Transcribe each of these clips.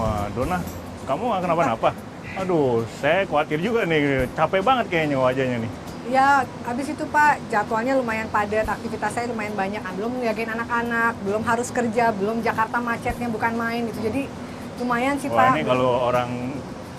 Wah, Dona, kamu nggak kenapa-napa? Aduh, saya khawatir juga nih, capek banget kayaknya wajahnya nih. Ya, habis itu Pak, jadwalnya lumayan padat, aktivitas saya lumayan banyak. Belum jagain anak-anak, belum harus kerja, belum Jakarta macetnya bukan main gitu. Jadi lumayan sih Wah, Pak. ini kalau orang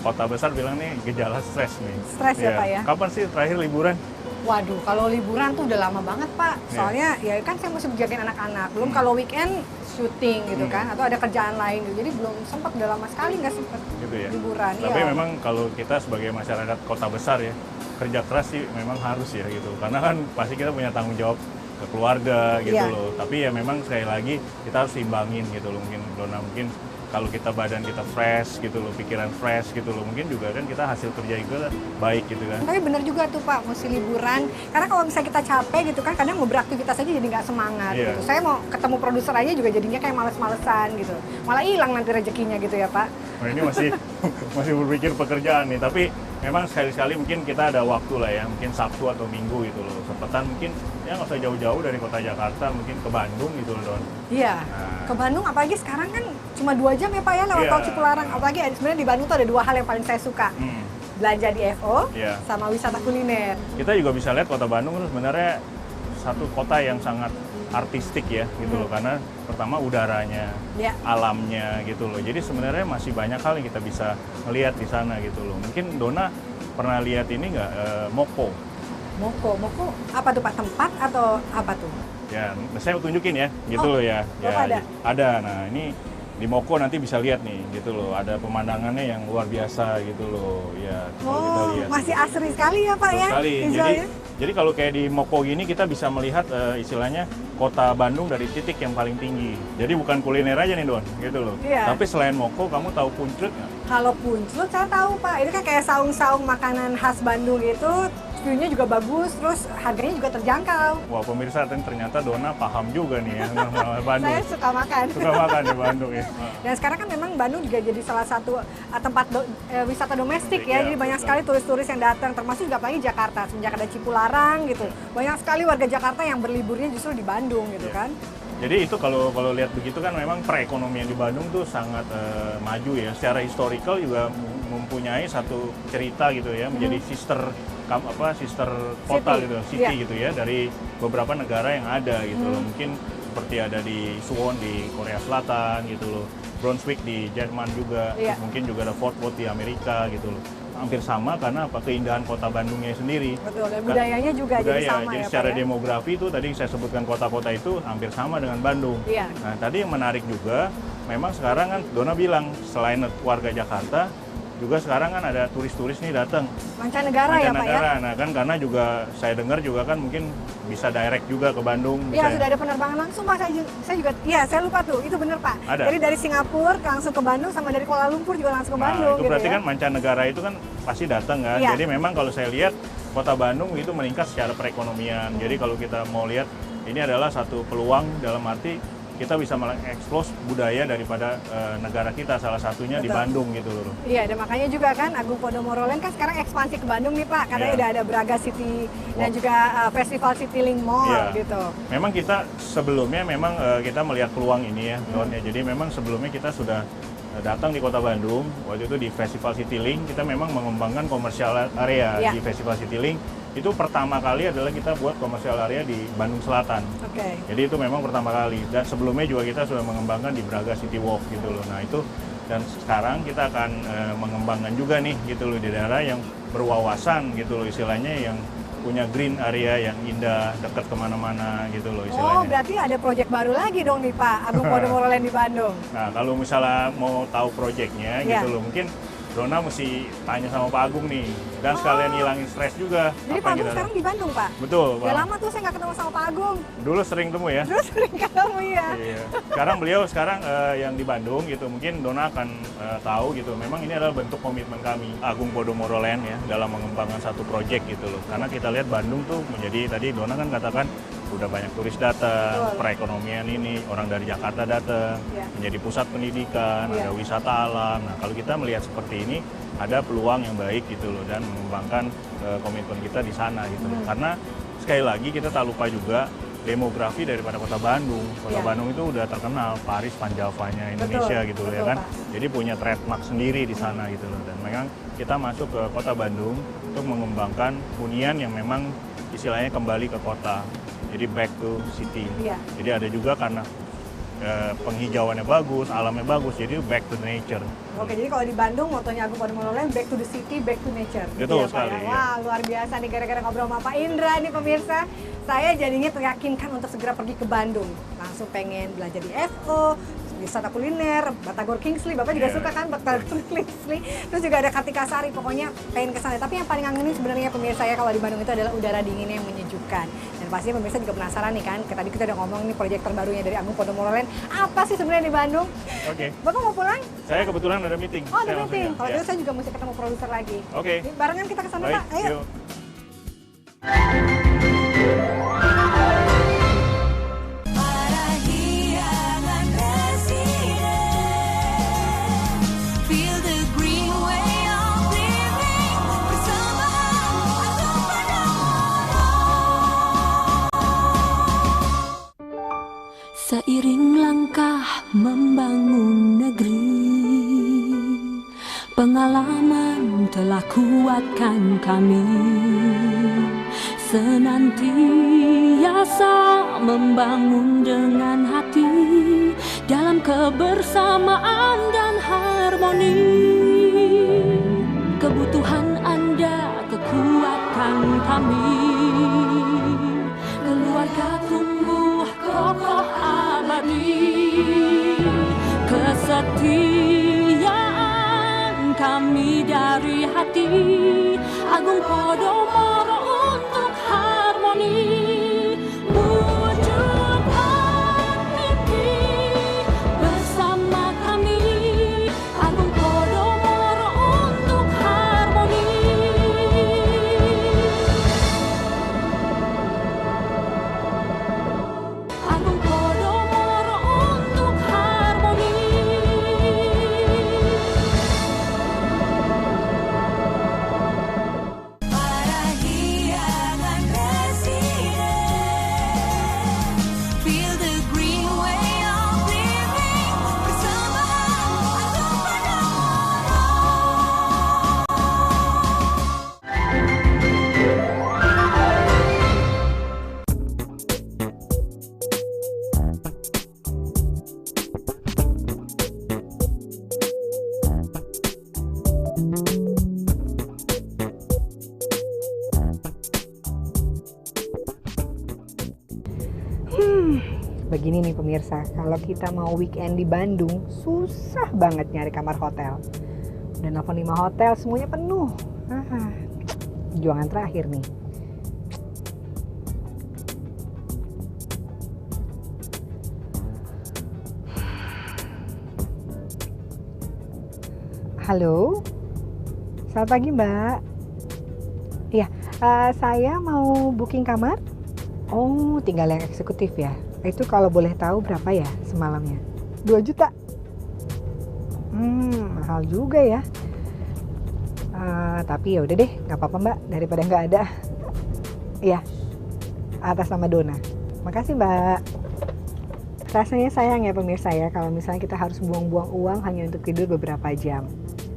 kota besar bilang nih gejala stres nih. Stres ya, Pak, ya? Kapan sih terakhir liburan? Waduh, kalau liburan tuh udah lama banget Pak. Iya. Soalnya ya kan saya mesti jagain anak-anak. Belum kalau weekend syuting gitu kan, atau ada kerjaan lain gitu. Jadi belum sempat, udah lama sekali nggak sempat Gitu ya. liburan. Tapi Iya. memang kalau kita sebagai masyarakat kota besar ya, kerja keras sih memang harus ya gitu. Karena kan pasti kita punya tanggung jawab ke keluarga gitu Iya. loh. Tapi ya memang sekali lagi kita harus imbangin gitu loh. Mungkin Dona, mungkin kalau kita badan kita fresh gitu loh, pikiran fresh gitu loh, mungkin juga kan kita hasil kerja juga baik gitu kan. Tapi bener juga tuh Pak, mesti liburan. Karena kalau misalnya kita capek gitu kan, kadang mau beraktivitas aja jadi nggak semangat Iya. gitu. Saya mau ketemu produser aja juga jadinya kayak males-malesan gitu. Malah hilang nanti rezekinya gitu ya Pak. Nah, ini masih masih berpikir pekerjaan nih, tapi memang sekali-sekali mungkin kita ada waktu lah ya, mungkin Sabtu atau Minggu gitu loh. Sempetan mungkin ya nggak usah jauh-jauh dari kota Jakarta, mungkin ke Bandung gitu loh Don. Iya, Nah. ke Bandung apalagi sekarang kan cuma 2 jam ya Pak ya lewat Iya. tol Cipularang. Apalagi sebenarnya di Bandung tuh ada 2 hal yang paling saya suka. Belanja di FO Iya. sama wisata kuliner. Kita juga bisa lihat kota Bandung itu sebenarnya satu kota yang sangat artistik ya gitu loh, karena pertama udaranya, Ya. alamnya gitu loh. Jadi sebenarnya masih banyak hal yang kita bisa melihat di sana gitu loh. Mungkin Dona pernah lihat ini nggak, Moko? Moko apa tuh Pak, tempat atau apa tuh? Ya, saya tunjukin ya, gitu Oh, loh ya. Bapak ada? Ada. Nah, ini di Moko nanti bisa lihat nih, gitu loh. Ada pemandangannya yang luar biasa gitu loh. Ya, kalau kita Oh, lihat. masih asri sekali ya Pak Betul ya? sekali. visualnya. Jadi kalau kayak di Moko gini kita bisa melihat istilahnya kota Bandung dari titik yang paling tinggi. Jadi bukan kuliner aja nih Don, gitu loh. Iya. Tapi selain Moko, kamu tahu Punclut nggak? Kalau Punclut saya tahu Pak, itu kan kayak saung-saung makanan khas Bandung itu, view-nya juga bagus, terus harganya juga terjangkau. Wah pemirsa, ternyata Dona paham juga nih ya sama Bandung. Saya suka makan. Suka makan di Bandung ya. Dan sekarang kan memang Bandung juga jadi salah satu tempat wisata domestik ya, Iya, jadi banyak betul. sekali turis-turis yang datang, termasuk juga apalagi Jakarta, semenjak ada Cipularang gitu. Banyak sekali warga Jakarta yang berliburnya justru di Bandung gitu Iya. kan. Jadi itu kalau lihat begitu kan memang perekonomian di Bandung tuh sangat maju ya. Secara historical juga mempunyai satu cerita gitu ya, menjadi sister kota City. gitu, city Iya. gitu ya, dari beberapa negara yang ada gitu loh. Mungkin seperti ada di Suwon di Korea Selatan gitu loh, Brunswick di Jerman juga, Iya. mungkin juga ada Fort Worth di Amerika gitu loh. Hampir sama karena apa, keindahan kota Bandungnya sendiri. Betul, dan budayanya juga jadi sama jadi ya secara Pak ya. demografi itu tadi saya sebutkan kota-kota itu hampir sama dengan Bandung. Iya. Nah tadi yang menarik juga, memang sekarang kan Dona bilang selain warga Jakarta, juga sekarang kan ada turis-turis nih datang. Mancanegara ya Pak ya. Mancanegara. Nah kan karena juga saya dengar juga kan mungkin bisa direct juga ke Bandung. Iya, bisa- sudah ada penerbangan langsung Pak, saya juga, iya saya lupa tuh, itu bener Pak. Ada. Jadi dari Singapura langsung ke Bandung, sama dari Kuala Lumpur juga langsung ke Nah Bandung itu gitu berarti ya. kan mancanegara itu kan pasti datang kan. Iya. Jadi memang kalau saya lihat kota Bandung itu meningkat secara perekonomian. Jadi kalau kita mau lihat ini adalah satu peluang dalam arti kita bisa mengeksplos budaya daripada negara kita, salah satunya di Betul. Bandung gitu loh. Iya, dan makanya juga kan Agung Podomoro Land kan sekarang ekspansi ke Bandung nih Pak, karena Iya. udah ada Braga City dan Wow. juga Festival Citylink Mall Iya. gitu. Memang kita sebelumnya memang kita melihat peluang ini ya, Don ya. Jadi memang sebelumnya kita sudah datang di Kota Bandung. Waktu itu di Festival Citylink kita memang mengembangkan komersial area Iya. di Festival Citylink. Itu pertama kali adalah kita buat komersial area di Bandung Selatan. Oke. Jadi itu memang pertama kali. Dan sebelumnya juga kita sudah mengembangkan di Braga City Walk gitu loh. Nah itu, dan sekarang kita akan mengembangkan juga nih gitu loh di daerah yang berwawasan gitu loh, istilahnya yang punya green area yang indah, dekat kemana-mana gitu loh Oh, istilahnya. berarti ada proyek baru lagi dong nih Pak, Agung Podomoro Land di Bandung. Nah kalau misalnya mau tahu proyeknya Iya. gitu loh, mungkin Dona mesti tanya sama Pak Agung nih, dan sekalian hilangin stres juga. Jadi apa Pak yang Agung kita- sekarang di Bandung Pak? Betul, Udah Pak. lama tuh saya nggak ketemu sama Pak Agung. Dulu sering temu ya. Terus sering ketemu ya. Iya. Sekarang beliau yang di Bandung gitu, mungkin Dona akan tahu gitu. Memang ini adalah bentuk komitmen kami Agung Podomoro Land ya dalam mengembangkan satu proyek gitu loh. Karena kita lihat Bandung tuh menjadi, tadi Dona kan katakan udah banyak turis datang, Betul. perekonomian ini orang dari Jakarta datang, Iya. menjadi pusat pendidikan, Iya. ada wisata alam. Nah kalau kita melihat seperti ini, ada peluang yang baik gitu loh, dan mengembangkan komitmen kita di sana gitu loh. Karena sekali lagi kita tak lupa juga demografi daripada kota Bandung. Kota Iya. Bandung itu udah terkenal Paris Panjalvanya Indonesia Betul, gitu loh betul, ya kan. Pak. Jadi punya trademark sendiri di sana gitu loh. Dan memang kita masuk ke kota Bandung untuk mengembangkan hunian yang memang istilahnya kembali ke kota. Jadi back to city. Iya. Jadi ada juga karena penghijauannya bagus, alamnya bagus, jadi back to nature. Oke, jadi kalau di Bandung motonya Agung Podomoro Land, back to the city, back to nature. Betul Gitu ya, Pak, sekali, ya? ya. Wah, luar biasa nih gara-gara ngobrol sama Pak Indra nih pemirsa. Saya jadinya teryakinkan untuk segera pergi ke Bandung. Langsung pengen belajar di FO, wisata kuliner, Batagor Kingsley. Bapak juga Iya. suka kan Batagor Kingsley. Terus juga ada Kartika Sari, pokoknya pengen ke sana. Tapi yang paling ngangenin sebenarnya pemirsa ya kalau di Bandung itu adalah udara dinginnya yang menyejukkan. Dan pastinya pemirsa juga penasaran nih kan, tadi kita udah ngomong nih proyek terbarunya dari Agung Podomoro Land. Apa sih sebenarnya di Bandung? Oke, Bapak mau pulang? saya kebetulan ada meeting. Oh, ada Saya langsung meeting. ya. Kalau Ya. gitu saya juga mesti ketemu produser lagi. Oke. Ini barengan kita ke sana, Baik, Pak. Ayo. yuk. Para hiangan residen, feel the green way of living bersama Agung Podomoro. Seiring langkah membangun negeri, pengalaman telah kuatkan kami. Senantiasa membangun dengan hati dalam kebersamaan dan harmoni. Kebutuhan Anda, kekuatan kami. Keluarga tumbuh kokoh abadi. Kesetiaan kami dari hati. Agung Podomoro untuk harmoni. Wujudkan mimpi bersama kami. Agung Podomoro untuk harmoni. Agung Podomoro untuk harmoni. Para hiangan residen, feel the green way of living bersama Agung Podomoro. Begini nih pemirsa, kalau kita mau weekend di Bandung, susah banget nyari kamar hotel. Dan nelfon 5 hotel, semuanya penuh. Perjuangan terakhir nih. Halo, selamat pagi Mbak. Iya, saya mau booking kamar. Oh, tinggal yang eksekutif ya. Itu kalau boleh tahu berapa ya semalamnya? 2 juta. Mahal juga ya. Tapi ya udah deh, nggak apa-apa Mbak, daripada nggak ada. Iya, atas nama Dona. Makasih Mbak. Rasanya sayang ya pemirsa ya, kalau misalnya kita harus buang-buang uang hanya untuk tidur beberapa jam.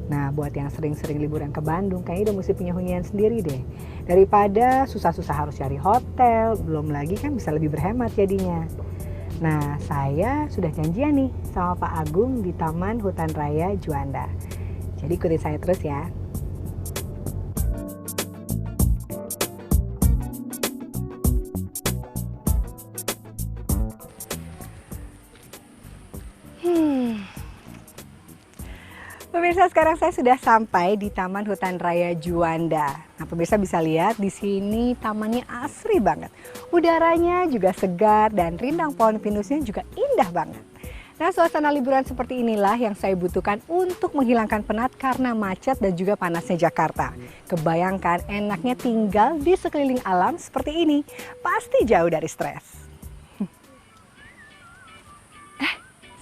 Nah, buat yang sering-sering liburan ke Bandung, kayaknya udah mesti punya hunian sendiri deh. Daripada susah-susah harus cari hotel, belum lagi kan bisa lebih berhemat jadinya. Nah, saya sudah janjian nih sama Pak Agung di Taman Hutan Raya Juanda. Jadi ikutin saya terus ya. Pemirsa, sekarang saya sudah sampai di Taman Hutan Raya Juanda. Nah, pemirsa bisa lihat di sini tamannya asri banget. Udaranya juga segar dan rindang pohon pinusnya juga indah banget. Nah, suasana liburan seperti inilah yang saya butuhkan untuk menghilangkan penat karena macet dan juga panasnya Jakarta. Kebayangkan enaknya tinggal di sekeliling alam seperti ini. Pasti jauh dari stres.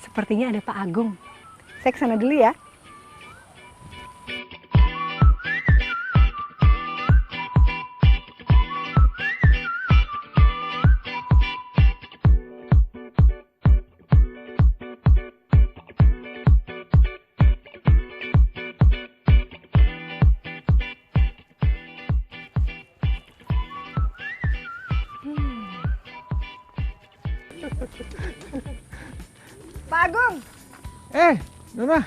Sepertinya ada Pak Agung. Saya ke sana dulu ya. Dona.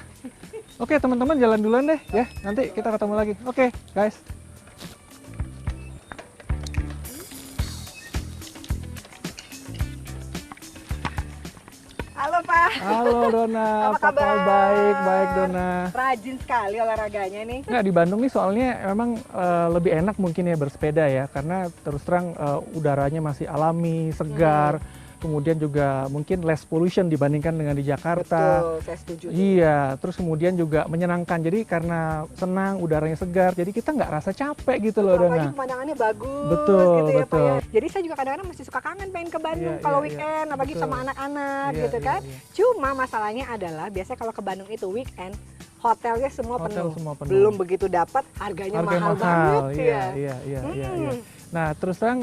Oke, teman-teman jalan duluan deh ya. Nanti kita ketemu lagi. Oke, guys. Halo Pak. Halo Dona, Apa kabar? Baik, baik Dona. Rajin sekali olahraganya nih. Nggak, di Bandung nih soalnya memang lebih enak mungkin ya bersepeda ya, karena terus terang udaranya masih alami, segar, kemudian juga mungkin less pollution dibandingkan dengan di Jakarta. Betul, saya setuju. Iya, terus kemudian juga menyenangkan. Jadi karena senang, udaranya segar, jadi kita nggak rasa capek gitu loh, Apalagi Dona. pemandangannya bagus Betul, gitu ya Pak betul. ya. Jadi saya juga kadang-kadang masih suka kangen pengen ke Bandung Iya, kalau iya, weekend, iya. apalagi Betul. sama anak-anak Iya, gitu iya, kan. iya. Cuma masalahnya adalah biasanya kalau ke Bandung itu weekend, hotelnya semua Hotel penuh. semua penuh. Belum begitu dapat, harganya mahal banget iya, ya. iya. Hmm. Nah, terus terang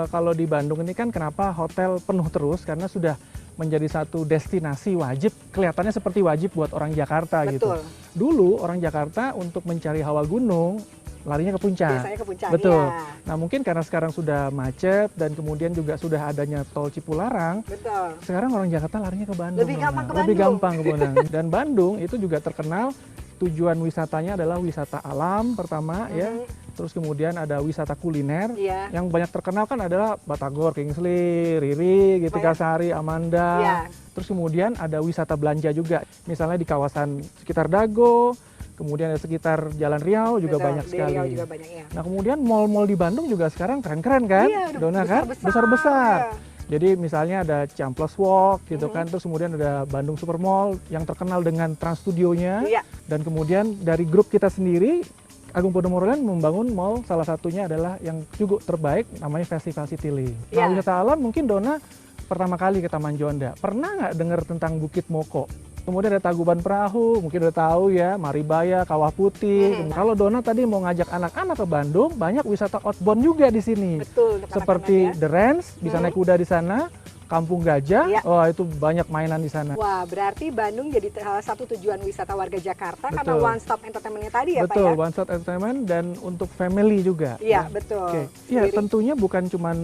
kalau di Bandung ini kan kenapa hotel penuh terus? Karena sudah menjadi satu destinasi wajib, kelihatannya seperti wajib buat orang Jakarta gitu. Betul. Dulu orang Jakarta untuk mencari hawa gunung larinya ke puncak. Biasanya ke puncak. Betul. Iya. Nah, mungkin karena sekarang sudah macet dan kemudian juga sudah adanya tol Cipularang, Betul. sekarang orang Jakarta larinya ke Bandung. Lebih gampang ke Lebih Bandung. gampang ke Bandung. Dan Bandung itu juga terkenal tujuan wisatanya adalah wisata alam pertama ya. Terus kemudian ada wisata kuliner. Iya. Yang banyak terkenal kan adalah Batagor, Kingsley, Riri, Gitika Sari, Amanda. Iya. Terus kemudian ada wisata belanja juga. Misalnya di kawasan sekitar Dago, kemudian ada sekitar Jalan Riau juga Betul, banyak di sekali. Riau juga banyak ya. Nah, kemudian mall-mall di Bandung juga sekarang keren-keren kan? Iya, udah Dona kan? besar-besar, Besar-besar. ya. Jadi misalnya ada Ciamplas Walk gitu kan, terus kemudian ada Bandung Super Mall yang terkenal dengan Trans Studio-nya. Iya. Dan kemudian dari grup kita sendiri, Agung Podomoro Land membangun mall, salah satunya adalah yang juga terbaik, namanya Festival Citylink. Iya. Nah, wisata alam mungkin Dona pertama kali ke Taman Juanda. Pernah nggak dengar tentang Bukit Moko? Kemudian ada Tagumban Perahu, mungkin udah tahu ya, Maribaya, Kawah Putih. Kalau Dona tadi mau ngajak anak-anak ke Bandung, banyak wisata outbound juga di sini. Betul. untuk Seperti anak-anak ya. The Ranch, bisa naik kuda di sana, Kampung Gajah, Iya. wah itu banyak mainan di sana. Wah, berarti Bandung jadi salah satu tujuan wisata warga Jakarta karena Betul. one stop entertainment-nya tadi ya Betul, Pak ya? one stop entertainment dan untuk family juga. Iya, ya. betul. Oke, ya Sendiri. tentunya bukan cuman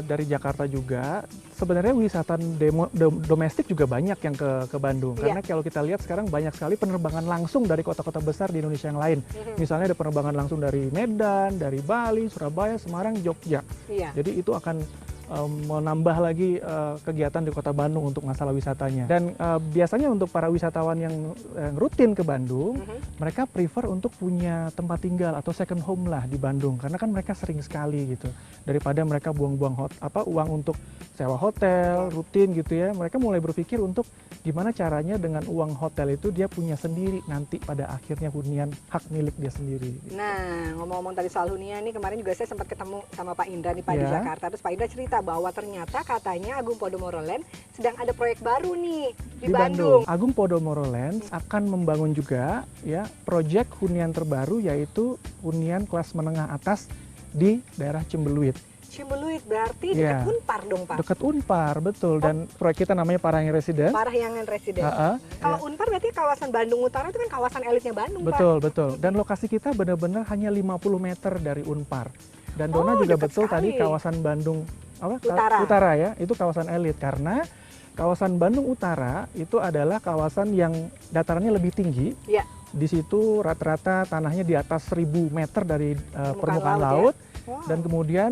dari Jakarta juga. Sebenarnya wisata domestik juga banyak yang ke Bandung. Iya. Karena kalau kita lihat sekarang banyak sekali penerbangan langsung dari kota-kota besar di Indonesia yang lain. Misalnya ada penerbangan langsung dari Medan, dari Bali, Surabaya, Semarang, Jogja. Iya. Jadi itu akan menambah lagi kegiatan di Kota Bandung untuk masalah wisatanya. Dan biasanya untuk para wisatawan yang rutin ke Bandung, mereka prefer untuk punya tempat tinggal atau second home lah di Bandung, karena kan mereka sering sekali gitu. Daripada mereka buang-buang uang untuk sewa hotel rutin gitu ya, mereka mulai berpikir untuk gimana caranya dengan uang hotel itu dia punya sendiri nanti pada akhirnya hunian hak milik dia sendiri. Nah, ngomong-ngomong tadi soal hunian nih, kemarin juga saya sempat ketemu sama Pak Indra nih Pak di Iya. Jakarta. Terus Pak Indra cerita bahwa ternyata katanya Agung Podomoro Land sedang ada proyek baru nih di Bandung. Agung Podomoro Land akan membangun juga ya proyek hunian terbaru, yaitu hunian kelas menengah atas di daerah Cembeluit. Cimbeluit berarti Iya. dekat Unpar dong Pak. Dekat Unpar, betul. Dan proyek kita namanya Parahyangan Residence. Parahyangan Residence. Ha-ha, Kalau ya. Unpar berarti kawasan Bandung Utara itu kan kawasan elitnya Bandung Pak. Betul, betul. Dan lokasi kita benar-benar hanya 50 meter dari Unpar. Dan Dona Oh, juga dekat betul tadi sekali. kawasan Bandung Utara. Utara ya, itu kawasan elit karena kawasan Bandung Utara itu adalah kawasan yang datarannya lebih tinggi. Iya. Di situ rata-rata tanahnya di atas 1000 meter dari permukaan laut laut, Wow. dan kemudian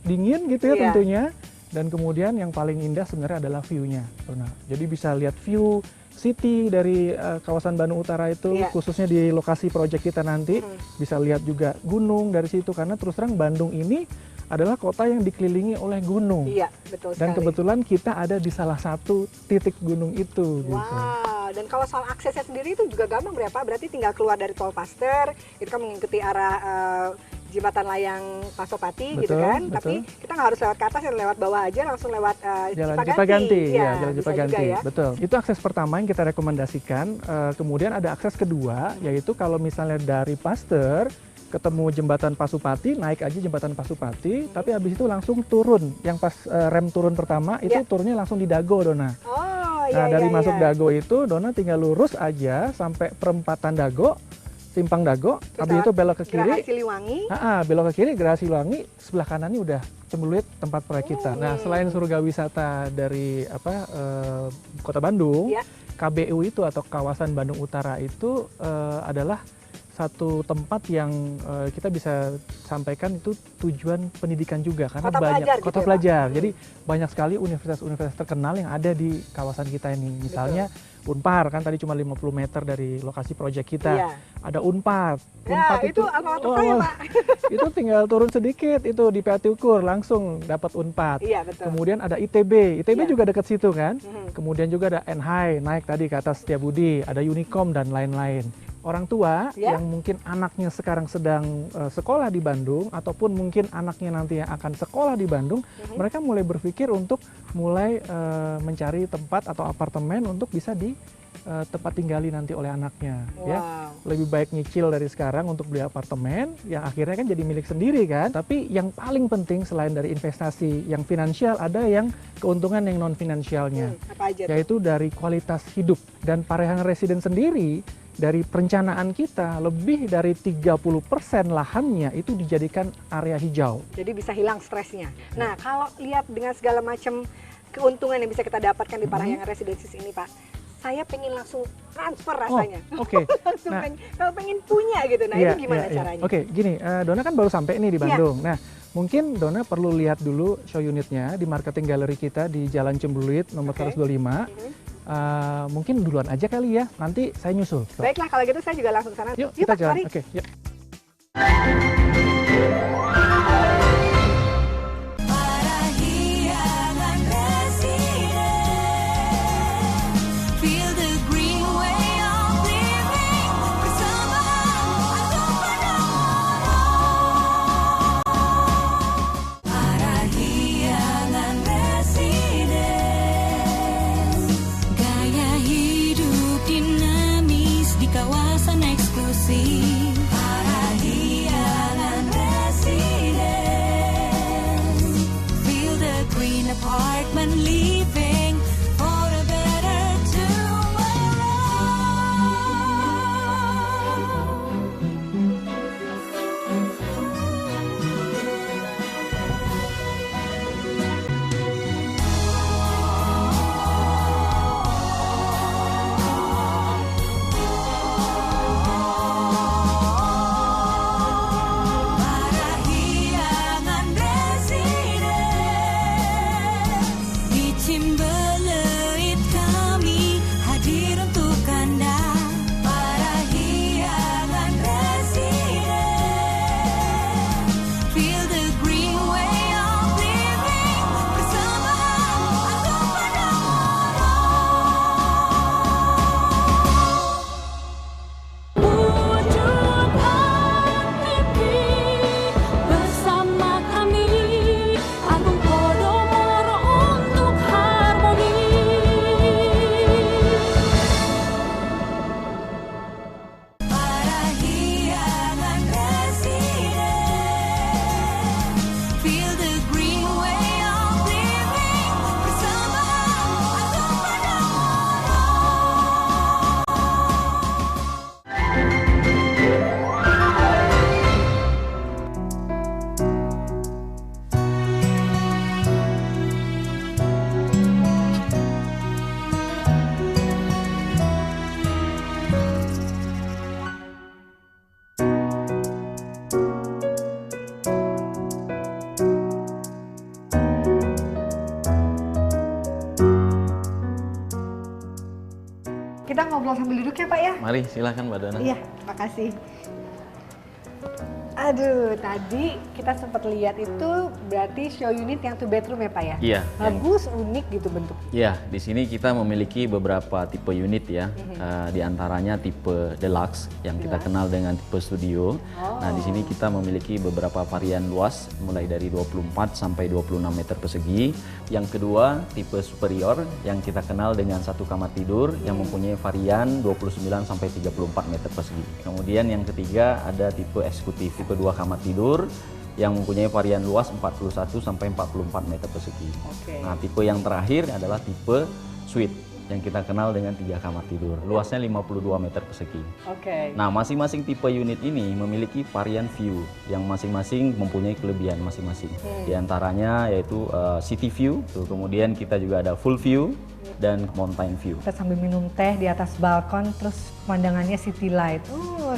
dingin gitu ya Iya. tentunya. Dan kemudian yang paling indah sebenarnya adalah view-nya. Dona. Jadi bisa lihat view city dari kawasan Bandung Utara itu, Iya. khususnya di lokasi proyek kita nanti. Bisa lihat juga gunung dari situ, karena terus terang Bandung ini adalah kota yang dikelilingi oleh gunung. Iya, betul Dan sekali. kebetulan kita ada di salah satu titik gunung itu. Gitu. Wow, dan kalau soal aksesnya sendiri itu juga gampang berapa? Berarti tinggal keluar dari Tol Paster, itu kan mengikuti arah jembatan layang Pasopati gitu Betul, kan. betul. Tapi kita nggak harus lewat ke atas, lewat bawah aja, langsung lewat Jalan Cipaganti. Cipaganti, Iya, ya, Jalan bisa Cipaganti, juga ya. betul. Itu akses pertama yang kita rekomendasikan. Kemudian ada akses kedua, yaitu kalau misalnya dari Pasteur ketemu jembatan Pasupati, naik aja jembatan Pasupati, tapi habis itu langsung turun. Yang pas rem turun pertama itu Iya. turunnya langsung di Dago, Dona. Oh, Nah, iya, dari iya, masuk iya. Dago itu, Dona tinggal lurus aja sampai perempatan Dago, simpang Dago, Terus habis lewat itu belok ke kiri. Geraha Siliwangi. Belok ke kiri, Geraha Siliwangi, sebelah kanannya udah Cembeluit, tempat proyek kita. Nah, selain surga wisata dari Kota Bandung, Iya. KBU itu atau kawasan Bandung Utara itu adalah satu tempat yang kita bisa sampaikan itu tujuan pendidikan juga karena Kota banyak pelajar gitu kota ya, Pak? pelajar. Jadi banyak sekali universitas-universitas terkenal yang ada di kawasan kita ini. Misalnya Unpar kan tadi cuma 50 meter dari lokasi proyek kita. Iya. Ada Unpad. Ya, Unpad itu alma-mater saya, Pak. itu tinggal turun sedikit itu di PLT Ukur langsung dapat Unpad. Iya, betul. Kemudian ada ITB. ITB Iya. juga dekat situ kan. Mhm. Kemudian juga ada NHI naik tadi ke atas Setiabudi, ada Unicom dan lain-lain. Orang tua Ya. yang mungkin anaknya sekarang sedang sekolah di Bandung ataupun mungkin anaknya nanti yang akan sekolah di Bandung, mereka mulai berpikir untuk mulai mencari tempat atau apartemen untuk bisa di tempat tinggali nanti oleh anaknya, ya. Wow. Lebih baik nyicil dari sekarang untuk beli apartemen yang akhirnya kan jadi milik sendiri kan. Tapi yang paling penting selain dari investasi yang finansial ada yang keuntungan yang non finansialnya, Apa aja tuh? yaitu dari kualitas hidup. Dan Parahyangan Residen sendiri dari perencanaan kita lebih dari 30% lahannya itu dijadikan area hijau. Jadi bisa hilang stresnya. Nah, kalau lihat dengan segala macam keuntungan yang bisa kita dapatkan di Parahyangan Residences ini, Pak, saya pengen langsung transfer rasanya. Oke. Langsung Nah, kalau pengen punya gitu. Nah, Iya, itu gimana iya, iya. caranya? Oke, gini, Dona kan baru sampai nih di Iya. Bandung. Nah, mungkin Dona perlu lihat dulu show unitnya di marketing gallery kita di Jalan Cemburuit nomor Oke. 125. Mungkin duluan aja kali ya, nanti saya nyusul. Baiklah, kalau gitu saya juga langsung sana. Yuk, kita Pak, jalan. mari. Oke, yuk. Parahyangan Residen, feel the green way of living, persembahan agung pada orang. Parahyangan Residen, gaya hidup dinamis di kawasan eksklusif. Parahyangan Residen, feel the green apartment living for a better tomorrow. Parahyangan Residen, di Cimbeleit kami hadir untuk Anda. Parahyangan Residen, feel the green way of living, persembahan agung pada wujudkan mimpi bersama kami, Agung Podomoro untuk harmoni. Parahyangan Residen, feel the green way of living, persembahan agung pada Kita ngobrol sambil duduk ya, Pak ya? Mari silahkan Mbak Dona. Iya, makasih. Aduh, tadi kita sempat lihat itu berarti show unit yang 2 bedroom ya, Pak ya? Iya, Bagus, unik gitu bentuknya. Ya, di sini kita memiliki beberapa tipe unit ya. Di antaranya tipe deluxe yang kita Deluxe. kenal dengan tipe studio. Nah, di sini kita memiliki beberapa varian luas mulai dari 24 sampai 26 meter persegi. Yang kedua, tipe superior yang kita kenal dengan satu kamar tidur yang mempunyai varian 29 sampai 34 meter persegi. Kemudian yang ketiga ada tipe eksekutif, tipe 2 kamar tidur yang mempunyai varian luas 41 sampai 44 meter persegi. Oke. Nah, tipe yang terakhir adalah tipe suite yang kita kenal dengan 3 kamar tidur. Luasnya 52 meter persegi. Oke. Nah, masing-masing tipe unit ini memiliki varian view yang masing-masing mempunyai kelebihan masing-masing. Di antaranya yaitu city view, tuh, kemudian kita juga ada full view dan mountain view. Kita sambil minum teh di atas balkon, terus pemandangannya city light.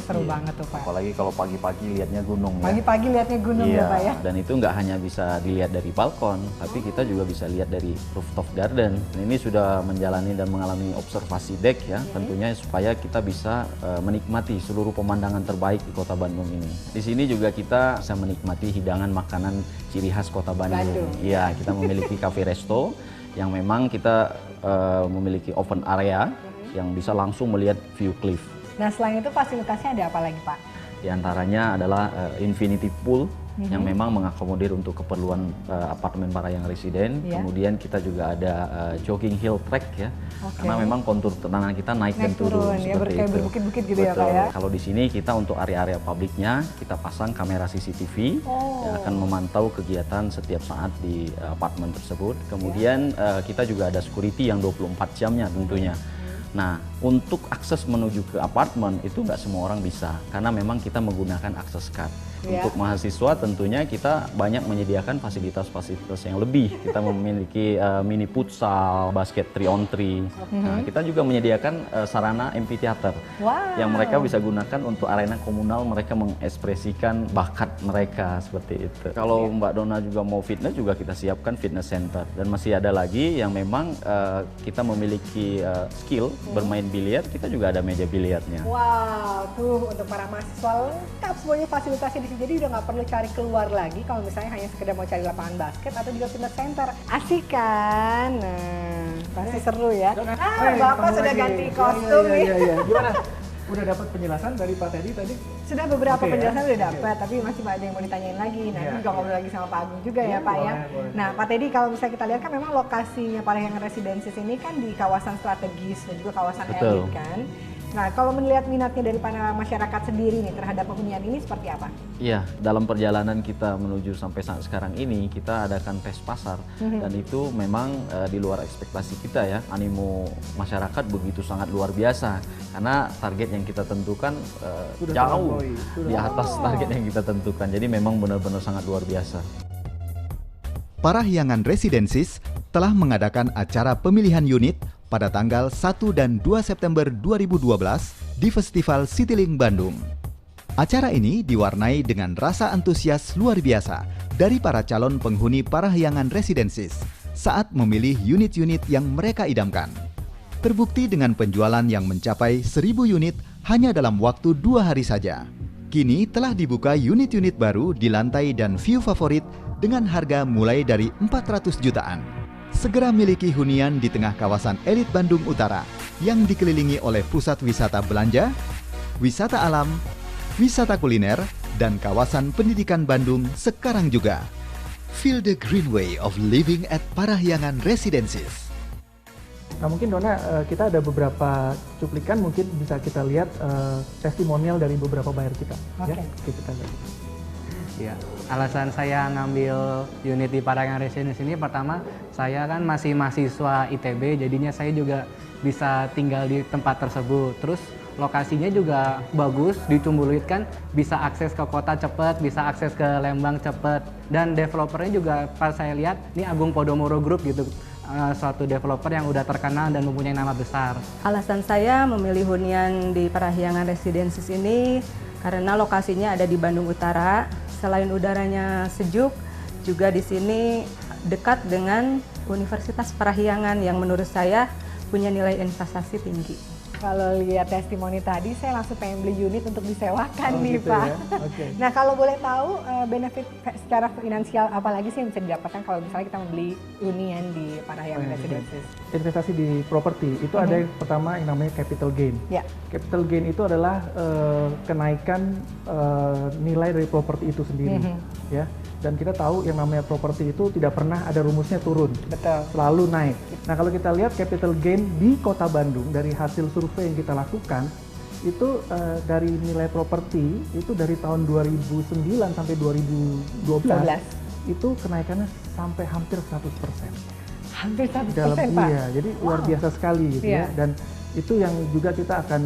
Seru banget tuh Pak. Apalagi kalau pagi-pagi lihatnya gunung ya. Pagi-pagi lihatnya gunung Iya, ya Pak ya. dan itu nggak hanya bisa dilihat dari balkon, tapi kita juga bisa lihat dari rooftop garden. Ini sudah menjalani dan mengalami observasi deck ya, tentunya supaya kita bisa menikmati seluruh pemandangan terbaik di Kota Bandung ini. Di sini juga kita bisa menikmati hidangan makanan ciri khas Kota Bandung. Iya, kita memiliki cafe resto yang memang kita memiliki open area yang bisa langsung melihat view cliff. Nah selain itu fasilitasnya ada apa lagi Pak? Di antaranya adalah infinity pool yang memang mengakomodir untuk keperluan apartemen para yang residen. Kemudian kita juga ada jogging hill track ya, karena memang kontur tanah kita naik dan turun ya, seperti kayak itu. berbukit-bukit gitu ya Betul. Pak ya. Kalau di sini kita untuk area-area publiknya kita pasang kamera CCTV yang akan memantau kegiatan setiap saat di apartemen tersebut. Kemudian kita juga ada security yang 24 jamnya tentunya. Nah, untuk akses menuju ke apartemen itu nggak semua orang bisa, karena memang kita menggunakan akses card. Untuk mahasiswa tentunya kita banyak menyediakan fasilitas-fasilitas yang lebih. Kita memiliki mini futsal, basket 3-on-3. Nah, kita juga menyediakan sarana amphitheater yang mereka bisa gunakan untuk arena komunal mereka mengekspresikan bakat mereka seperti itu. Kalau Mbak Dona juga mau fitness juga kita siapkan fitness center. Dan masih ada lagi yang memang kita memiliki skill bermain biliar, kita juga ada meja biliarnya. Wow, tuh untuk para mahasiswa lengkap semuanya fasilitasnya di sini. Jadi udah nggak perlu cari keluar lagi kalau misalnya hanya sekedar mau cari lapangan basket atau juga fitness center. Asik kan? Nah, pasti seru ya. Bapak sudah ganti kostum nih. Iya. Gimana? Udah dapat penjelasan dari Pak Teddy tadi? Sudah beberapa Oke, penjelasan udah dapat, tapi masih ada yang mau ditanyain lagi. Nah, ini juga ngobrol lagi sama Pak Agung juga ya Pak ya. boleh. Nah, Pak Teddy kalau misalnya kita lihat kan memang lokasinya Parahyangan Residences ini kan di kawasan strategis dan juga kawasan Betul. elit kan. Nah, kalau melihat minatnya dari para masyarakat sendiri nih terhadap penghunian ini seperti apa? Iya, dalam perjalanan kita menuju sampai saat sekarang ini, kita adakan tes pasar. Dan itu memang di luar ekspektasi kita ya. Animo masyarakat begitu sangat luar biasa. Karena target yang kita tentukan jauh di atas target yang kita tentukan. Jadi memang benar-benar sangat luar biasa. Parahyangan Residences telah mengadakan acara pemilihan unit pada tanggal 1 dan 2 September 2012 di Festival Citylink Bandung. Acara ini diwarnai dengan rasa antusias luar biasa dari para calon penghuni Parahyangan Residences saat memilih unit-unit yang mereka idamkan. Terbukti dengan penjualan yang mencapai 1.000 unit hanya dalam waktu 2 hari saja. Kini telah dibuka unit-unit baru di lantai dan view favorit dengan harga mulai dari 400 jutaan. Segera miliki hunian di tengah kawasan elit Bandung Utara yang dikelilingi oleh pusat wisata belanja, wisata alam, wisata kuliner, dan kawasan pendidikan Bandung sekarang juga. Feel the green way of living at Parahyangan Residences. Nah mungkin Dona, kita ada beberapa cuplikan, mungkin bisa kita lihat testimonial dari beberapa buyer kita. Oke. Ya, oke, kita lihat. Ya, alasan saya ngambil unit di Parahyangan Residence ini pertama saya kan masih mahasiswa ITB, jadinya saya juga bisa tinggal di tempat tersebut. Terus lokasinya juga bagus, di Cumbulit kan bisa akses ke kota cepat, bisa akses ke Lembang cepat, dan developernya juga pas saya lihat ini Agung Podomoro Group gitu, suatu developer yang udah terkenal dan mempunyai nama besar. Alasan saya memilih hunian di Parahyangan Residences ini karena lokasinya ada di Bandung Utara. Selain udaranya sejuk, juga di sini dekat dengan Universitas Parahyangan yang menurut saya punya nilai investasi tinggi. Kalau lihat testimoni tadi, saya langsung pengen beli unit untuk disewakan nih gitu Pak. ya? Oke. Nah kalau boleh tahu benefit secara finansial apa lagi sih yang bisa didapatkan kalau misalnya kita membeli hunian di Parahyangan Residences? Investasi di properti itu ada yang pertama yang namanya capital gain. Ya. Capital gain itu adalah kenaikan nilai dari properti itu sendiri, ya. Dan kita tahu yang namanya properti itu tidak pernah ada rumusnya turun, Betul. selalu naik. Nah kalau kita lihat capital gain di Kota Bandung dari hasil survei yang kita lakukan, itu dari nilai properti itu dari tahun 2009 sampai 2012 itu kenaikannya sampai hampir 100%. Hampir 100%, dalam Pak. iya, jadi luar Wow. biasa sekali gitu Iya. ya. Dan itu yang juga kita akan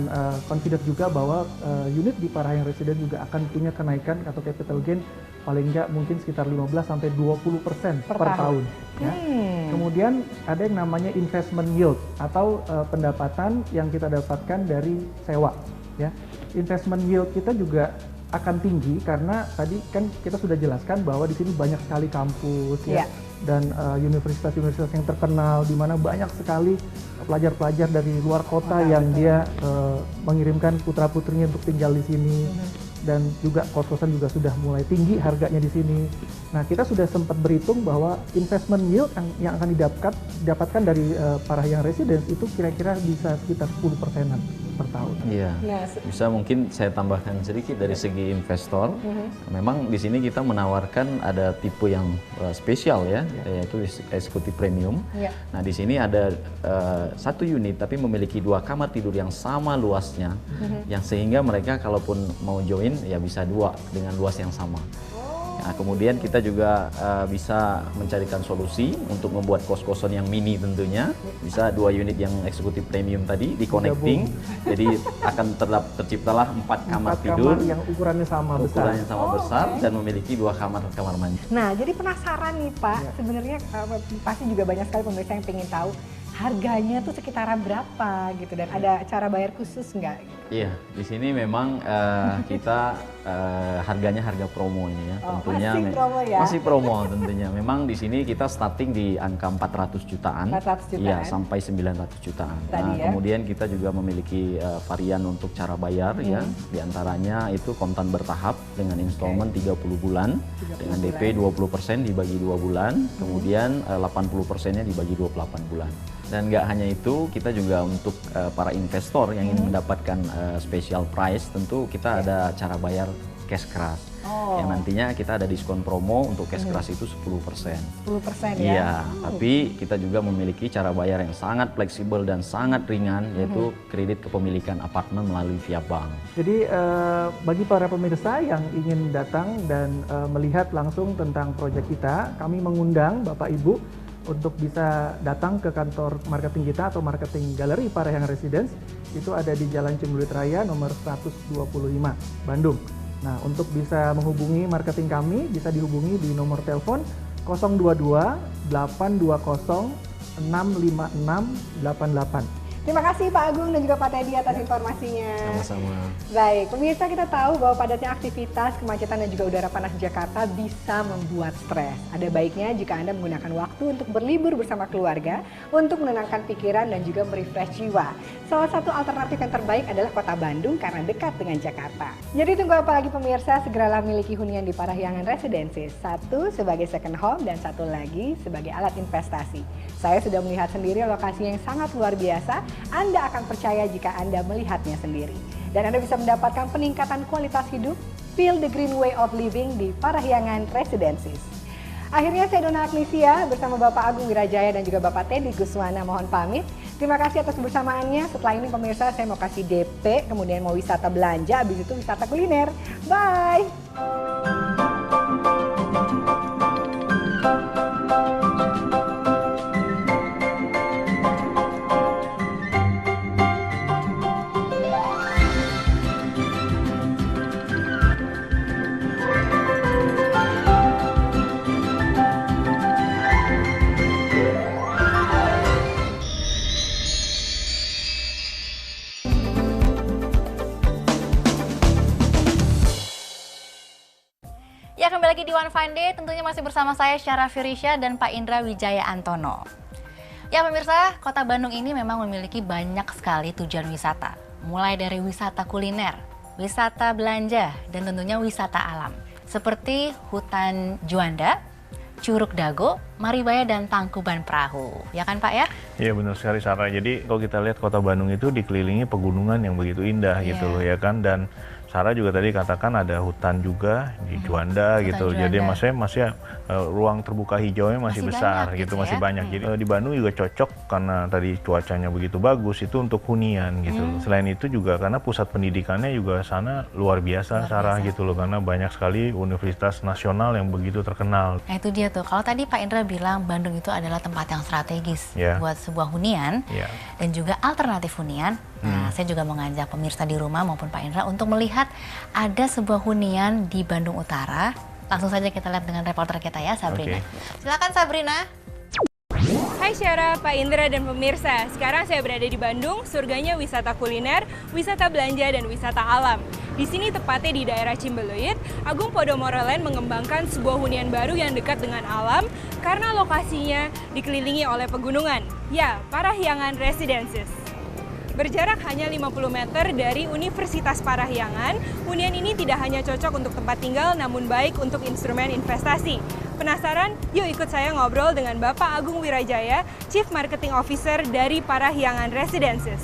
confident juga bahwa unit di Parahyangan Residen juga akan punya kenaikan atau capital gain paling nggak mungkin sekitar 15-20% Per per tahun. tahun. Ya. Kemudian ada yang namanya investment yield atau pendapatan yang kita dapatkan dari sewa. Ya. Investment yield kita juga akan tinggi karena tadi kan kita sudah jelaskan bahwa di sini banyak sekali kampus Iya. ya, dan universitas-universitas yang terkenal di mana banyak sekali pelajar-pelajar dari luar kota yang dia mengirimkan putra-putrinya untuk tinggal di sini. Dan juga kos-kosan juga sudah mulai tinggi harganya di sini. Nah, kita sudah sempat berhitung bahwa investment yield yang akan didapatkan dari Parahyangan Residence itu kira-kira bisa sekitar 10%-an per tahun. Iya. Nah, Bisa mungkin saya tambahkan sedikit dari segi investor. Memang di sini kita menawarkan ada tipe yang spesial ya, yaitu eksekutif premium. Iya. Nah, di sini ada satu unit tapi memiliki 2 kamar tidur yang sama luasnya, yang sehingga mereka kalaupun mau join ya bisa 2 dengan luas yang sama. Nah, kemudian kita juga bisa mencarikan solusi untuk membuat kos-kosan yang mini tentunya. Bisa 2 unit yang eksekutif premium tadi di connecting. Jadi akan terciptalah 4 kamar tidur yang ukurannya sama besar. ukurannya sama besar dan memiliki 2 kamar mandi. Nah, jadi penasaran nih Pak, sebenarnya pasti juga banyak sekali pemirsa yang pengen tahu harganya tuh sekitaran berapa gitu dan ada cara bayar khusus nggak? Iya, di sini memang kita harganya harga promo ini ya, tentunya masih promo ya? masih promo tentunya. Memang di sini kita starting di angka 400 jutaan, 400 jutaan. iya sampai 900 jutaan. Tadi Nah, ya? kemudian kita juga memiliki varian untuk cara bayar ya, diantaranya itu kontan bertahap dengan installment 30 bulan, dengan DP 20% dibagi 2 bulan, kemudian 80%-nya dibagi 28 bulan. Dan nggak hanya itu, kita juga untuk para investor yang ingin mendapatkan special price, tentu kita ada cara bayar cash crush. Yang nantinya kita ada diskon promo untuk cash crush itu 10%. 10% ya? Iya, tapi kita juga memiliki cara bayar yang sangat fleksibel dan sangat ringan, yaitu kredit kepemilikan apartemen melalui via bank. Jadi bagi para pemirsa yang ingin datang dan melihat langsung tentang proyek kita, kami mengundang Bapak Ibu untuk bisa datang ke kantor marketing kita atau marketing galeri Parahyangan Residence. Itu ada di Jalan Cimbulit Raya nomor 125, Bandung. Nah, untuk bisa menghubungi marketing kami, bisa dihubungi di nomor telepon 022 820 65688. Terima kasih Pak Agung dan juga Pak Teddy atas informasinya. Sama-sama. Baik, pemirsa kita tahu bahwa padatnya aktivitas, kemacetan dan juga udara panas Jakarta bisa membuat stres. Ada baiknya jika Anda menggunakan waktu untuk berlibur bersama keluarga, untuk menenangkan pikiran dan juga merefresh jiwa. Salah satu alternatif yang terbaik adalah Kota Bandung karena dekat dengan Jakarta. Jadi tunggu apa lagi pemirsa, segeralah miliki hunian di Parahyangan Residences. Satu sebagai second home dan satu lagi sebagai alat investasi. Saya sudah melihat sendiri lokasi yang sangat luar biasa. Anda akan percaya jika Anda melihatnya sendiri. Dan Anda bisa mendapatkan peningkatan kualitas hidup, feel the green way of living di Parahyangan Residences. Akhirnya saya Dona Agnesia bersama Bapak Agung Wirajaya dan juga Bapak Teddy Guswana mohon pamit. Terima kasih atas kebersamaannya. Setelah ini pemirsa saya mau kasih DP, kemudian mau wisata belanja, habis itu wisata kuliner. Bye! Ya, kembali lagi di One Fine Day, tentunya masih bersama saya Syara Firisya dan Pak Indra Wijaya Antono. Ya pemirsa, Kota Bandung ini memang memiliki banyak sekali tujuan wisata. Mulai dari wisata kuliner, wisata belanja, dan tentunya wisata alam. Seperti Hutan Juanda, Curug Dago, Maribaya, dan Tangkuban Perahu. Ya kan Pak ya? Iya benar sekali Sarah. Jadi kalau kita lihat Kota Bandung itu dikelilingi pegunungan yang begitu indah gitu loh ya kan. Dan Sarah juga tadi katakan ada hutan juga di Juanda Hutan gitu. Juanda. Jadi maksudnya masih ruang terbuka hijaunya masih Masih besar banyak gitu, gitu masih ya. banyak. Jadi di Bandung juga cocok karena tadi cuacanya begitu bagus itu untuk hunian gitu. Selain itu juga karena pusat pendidikannya juga sana luar biasa Sarah gitu loh, karena banyak sekali universitas nasional yang begitu terkenal. Nah itu dia tuh, kalau tadi Pak Indra bilang Bandung itu adalah tempat yang strategis Ya. buat sebuah hunian Ya. dan juga alternatif hunian. Nah saya juga mau ngajak pemirsa di rumah maupun Pak Indra untuk melihat ada sebuah hunian di Bandung Utara. Langsung saja kita lihat dengan reporter kita ya, Sabrina. Oke. Silakan Sabrina. Hai Syara, Pak Indra, dan pemirsa. Sekarang saya berada di Bandung, surganya wisata kuliner, wisata belanja, dan wisata alam. Di sini tepatnya di daerah Cimbeluit, Agung Podomoro Land mengembangkan sebuah hunian baru yang dekat dengan alam karena lokasinya dikelilingi oleh pegunungan. Ya, Parahyangan Residences. Berjarak hanya 50 meter dari Universitas Parahyangan, hunian ini tidak hanya cocok untuk tempat tinggal, namun baik untuk instrumen investasi. Penasaran? Yuk ikut saya ngobrol dengan Bapak Agung Wirajaya, Chief Marketing Officer dari Parahyangan Residences.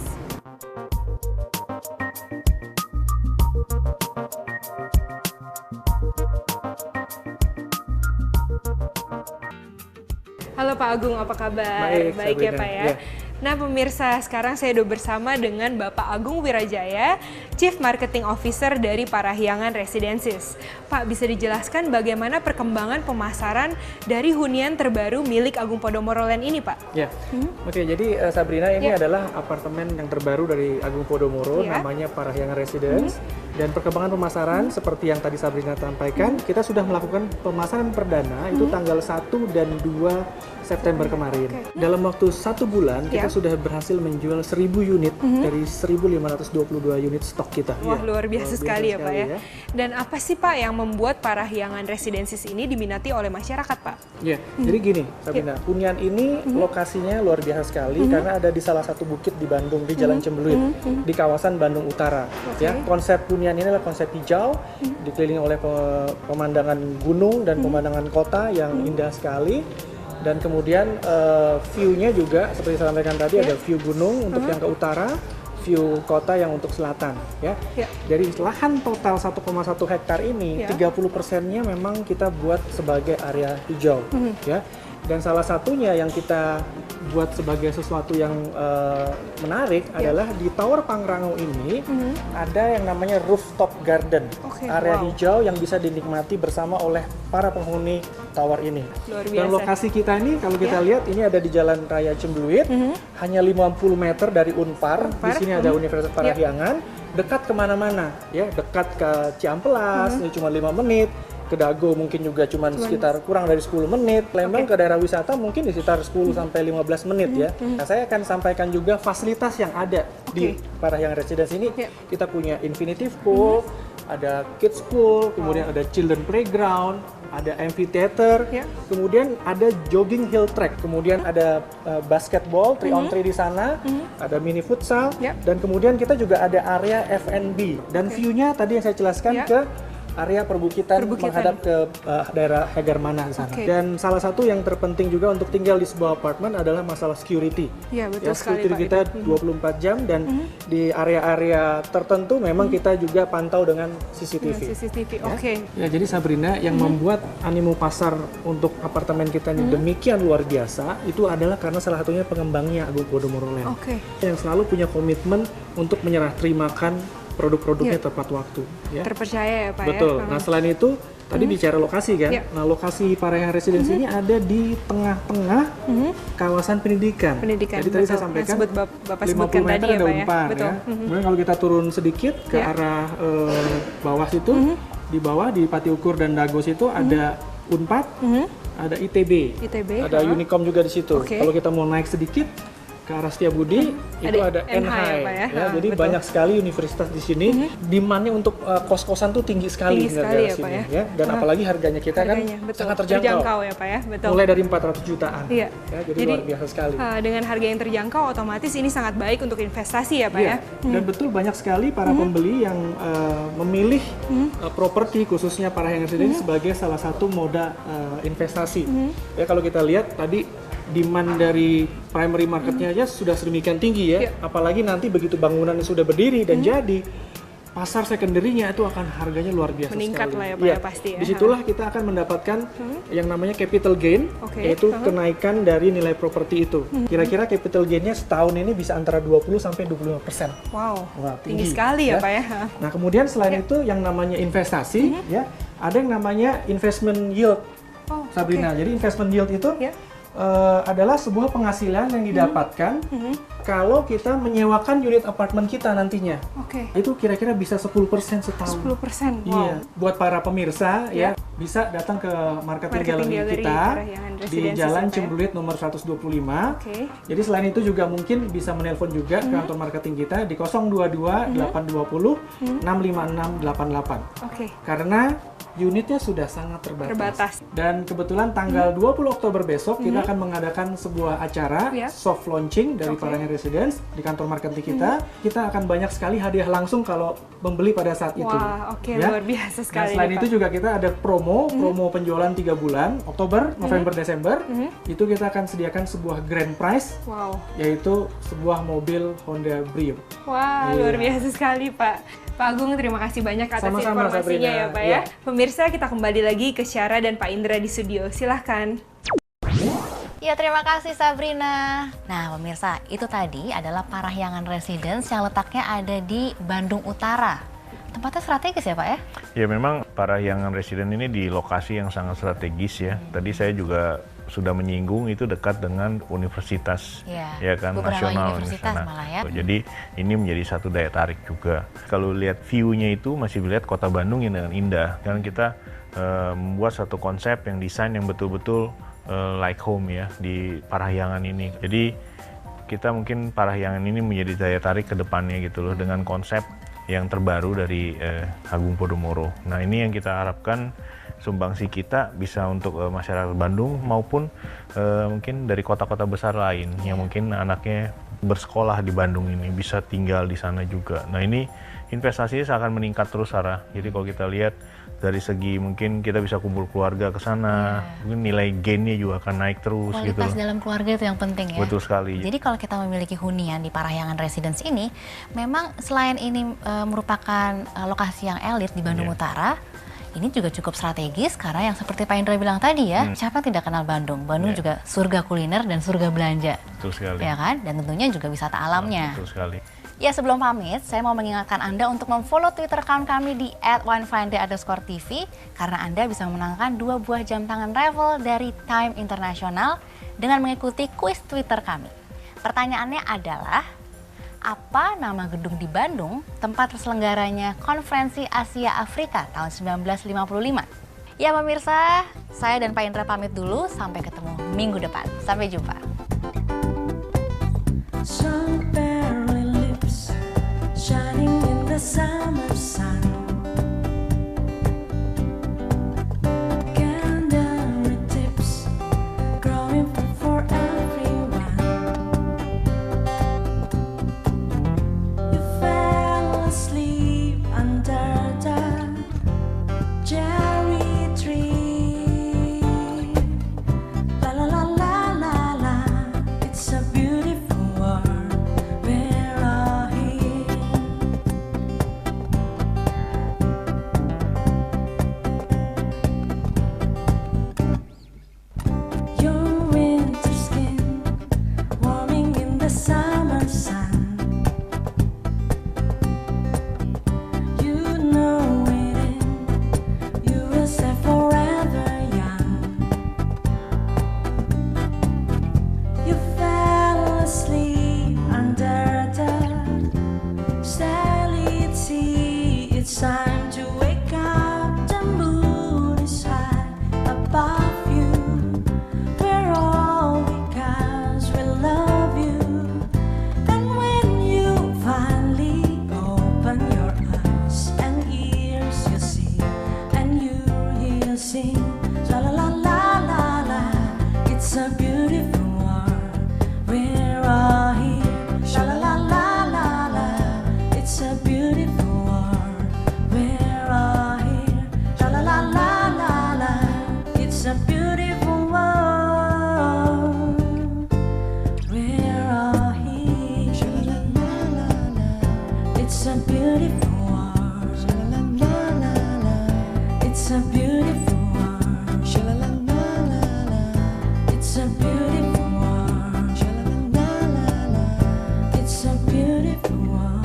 Halo Pak Agung, apa kabar? Baik, ya Sabrina. Pak ya. Ya. Nah pemirsa, sekarang saya udah bersama dengan Bapak Agung Wirajaya, Chief Marketing Officer dari Parahyangan Residences. Pak, bisa dijelaskan bagaimana perkembangan pemasaran dari hunian terbaru milik Agung Podomoro Land ini, Pak? Ya, oke. Jadi Sabrina, ini Ya. adalah apartemen yang terbaru dari Agung Podomoro, Ya. namanya Parahyangan Residence. Dan perkembangan pemasaran seperti yang tadi Sabrina sampaikan, kita sudah melakukan pemasaran perdana itu tanggal 1 dan 2 September kemarin. Dalam waktu 1 bulan kita Ya. sudah berhasil menjual 1000 unit dari 1522 unit stok kita. Wah, Iya, luar biasa sekali ya Pak ya. sekali Dan apa sih Pak yang membuat Parahyangan Residences ini diminati oleh masyarakat, Pak? Ya, jadi gini, Sabrina, hunian ini lokasinya luar biasa sekali karena ada di salah satu bukit di Bandung di Jalan Cembeluit di kawasan Bandung Utara. Oke. Ya, konsep hunian ini adalah konsep hijau, dikelilingi oleh pemandangan gunung dan pemandangan kota yang indah sekali. Dan kemudian view-nya juga seperti saya sampaikan tadi ada view gunung untuk yang ke utara, view kota yang untuk selatan, ya. Ya. Dari lahan total 1,1 hektar ini, Ya. 30%-nya memang kita buat sebagai area hijau, ya. Dan salah satunya yang kita buat sebagai sesuatu yang menarik adalah di Tower Pangrango ini ada yang namanya rooftop garden, Oke, area wow. hijau yang bisa dinikmati bersama oleh para penghuni tower ini. Luar Dan biasa. lokasi kita ini kalau kita lihat ini ada di Jalan Raya Cembeluit, hanya 50 meter dari Unpar. Di sini ada Universitas Parahyangan, dekat kemana-mana, ya, dekat ke Ciamplas, ini cuma 5 menit. Ke Dago mungkin juga cuma sekitar kurang dari 10 menit. Lembang ke daerah wisata mungkin di sekitar 10 sampai 15 menit ya. Nah, saya akan sampaikan juga fasilitas yang ada di Parahyangan Residence ini. Ya. Kita punya infinity pool, ada kids pool, kemudian ada children playground, ada amphitheater, Ya. kemudian ada jogging hill track, kemudian ada basketball 3-on-3 di sana, ada mini futsal, Ya. dan kemudian kita juga ada area F&B. Dan view-nya tadi yang saya jelaskan Ya. ke area perbukitan menghadap ke daerah Hegarmana di sana. Oke. Dan salah satu yang terpenting juga untuk tinggal di sebuah apartemen adalah masalah security. Iya, betul Ya, sekali security Pak. kita 24 jam dan di area-area tertentu memang kita juga pantau dengan CCTV. CCTV, oke. Ya, jadi Sabrina yang membuat animo pasar untuk apartemen kita ini demikian luar biasa itu adalah karena salah satunya pengembangnya Agung Podomoro Land Oke. yang selalu punya komitmen untuk menyerah terimakan produk-produknya tepat waktu. Ya. Terpercaya ya Pak Betul. ya? Nah, selain itu tadi bicara lokasi kan. Ya. Nah, lokasi Parahyangan Residence ini ada di tengah-tengah kawasan pendidikan. Pendidikan, Jadi tadi saya betul. sampaikan Yang sebut Bapak 50 sebutkan meter tadi ya, ada Pak ya? Unpar Betul. ya. Kemudian kalau kita turun sedikit ke Ya. arah bawah situ, di bawah di Pati Ukur dan Dagos itu ada Unpad, ada ITB, ITB, ada Unicom juga di situ. Oke. Kalau kita mau naik sedikit ke arah Setiabudi itu ada NH NH ya, Pak ya? jadi Betul. banyak sekali universitas di sini. Demand-nya untuk kos-kosan tuh tinggi sekali Tinggi di sekali negara ya, sini Pak ya? ya. Dan apalagi harganya kita Harganya, kan betul. sangat terjangkau. ya Pak ya? Betul. Mulai dari 400 jutaan. Iya. Ya, jadi luar biasa sekali. Dengan harga yang terjangkau, otomatis ini sangat baik untuk investasi ya Pak Iya. ya? Dan betul banyak sekali para pembeli yang memilih properti khususnya Parahyangan Residence sebagai salah satu moda investasi. Ya, kalau kita lihat tadi demand dari primary marketnya aja sudah sedemikian tinggi ya. Iya. Apalagi nanti begitu bangunannya sudah berdiri dan jadi, pasar secondary-nya itu akan harganya luar biasa Meningkat sekali. lah ya Pak ya, pasti ya. Disitulah kita akan mendapatkan yang namanya capital gain, yaitu kenaikan dari nilai properti itu. Kira-kira capital gain-nya setahun ini bisa antara 20 sampai 25%. Wow, Wah, tinggi sekali ya Pak ya. Nah, kemudian selain itu yang namanya investasi, ya, ada yang namanya investment yield, Sabrina. Jadi investment yield itu adalah sebuah penghasilan yang didapatkan kalau kita menyewakan unit apartemen kita nantinya. Itu kira-kira bisa 10% setahun. 10%. Wow. Iya. Buat para pemirsa ya, bisa datang ke marketing gallery kita di Jalan Cimbeluit nomor 125. Jadi selain itu juga mungkin bisa menelpon juga ke kantor marketing kita di 022 820 65688. Karena unitnya sudah sangat terbatas. Dan kebetulan tanggal 20 Oktober besok kita akan mengadakan sebuah acara soft launching dari Parahyangan Residence di kantor marketing kita. Kita akan banyak sekali hadiah langsung kalau membeli pada saat itu. Wah, luar biasa sekali. Nah, selain itu juga kita ada promo penjualan 3 bulan, Oktober, November, Desember. Itu kita akan sediakan sebuah grand prize, yaitu sebuah mobil Honda Brio. Wah, luar biasa sekali Pak. Pak Agung, terima kasih banyak atas informasinya Sabrina. ya Pak ya. Pemirsa, kita kembali lagi ke Syara dan Pak Indra di studio. Silahkan. Ya, terima kasih Sabrina. Nah, pemirsa, itu tadi adalah Parahyangan Residence yang letaknya ada di Bandung Utara. Tempatnya strategis ya Pak ya? Ya, memang Parahyangan Residence ini di lokasi yang sangat strategis ya. Tadi saya juga sudah menyinggung itu dekat dengan universitas, ya kan, nasional universitas malah ya. Jadi ini menjadi satu daya tarik juga. Kalau lihat view-nya itu masih lihat kota Bandung yang dengan indah. Dan kita membuat satu konsep yang desain yang betul-betul like home ya di Parahyangan ini. Jadi kita mungkin Parahyangan ini menjadi daya tarik ke depannya gitu loh dengan konsep yang terbaru dari Agung Podomoro. Nah, ini yang kita harapkan sumbangsi kita bisa untuk masyarakat Bandung maupun mungkin dari kota-kota besar lain yang mungkin anaknya bersekolah di Bandung ini bisa tinggal di sana juga. Nah, ini investasinya akan meningkat terus, Sarah. Jadi kalau kita lihat dari segi mungkin kita bisa kumpul keluarga ke sana, mungkin nilai gainnya juga akan naik terus. Kualitas gitu. dalam keluarga itu yang penting ya. Betul sekali. Jadi kalau kita memiliki hunian di Parahyangan Residence ini, memang selain ini merupakan lokasi yang elit di Bandung Utara, ini juga cukup strategis karena yang seperti Pak Indra bilang tadi ya, siapa tidak kenal Bandung? Bandung juga surga kuliner dan surga belanja. Betul sekali. Ya kan? Dan tentunya juga wisata alamnya. Betul sekali. Ya, sebelum pamit, saya mau mengingatkan Anda untuk memfollow Twitter account kami di @onefinday_tv karena Anda bisa memenangkan 2 buah jam tangan travel dari Time International dengan mengikuti kuis Twitter kami. Pertanyaannya adalah, apa nama gedung di Bandung tempat terselenggaranya Konferensi Asia Afrika tahun 1955? Ya pemirsa, saya dan Pak Indra pamit dulu, sampai ketemu minggu depan. Sampai jumpa. Strawberry lips shining in the summer sun. Cranberry tips growing for everyone. You fell asleep under the cherry tree. La la la la la la. It's a beautiful world we're all here. Your winter skin warming in the summer sun. You know it in, you will stay forever young. You fell asleep under the starlit sea. It's time to wake up. The moon is high above you. We're all because we love you. And when you finally open your eyes and ears, you see and you hear sing. La la la la la la. It's a beautiful world. We're all here. La la la la la la. It's a beautiful world. We're all here. La la la la la la. It's a beautiful world. We're all here. It's a beautiful world. It's a beautiful one. It's a beautiful one. It's a beautiful one.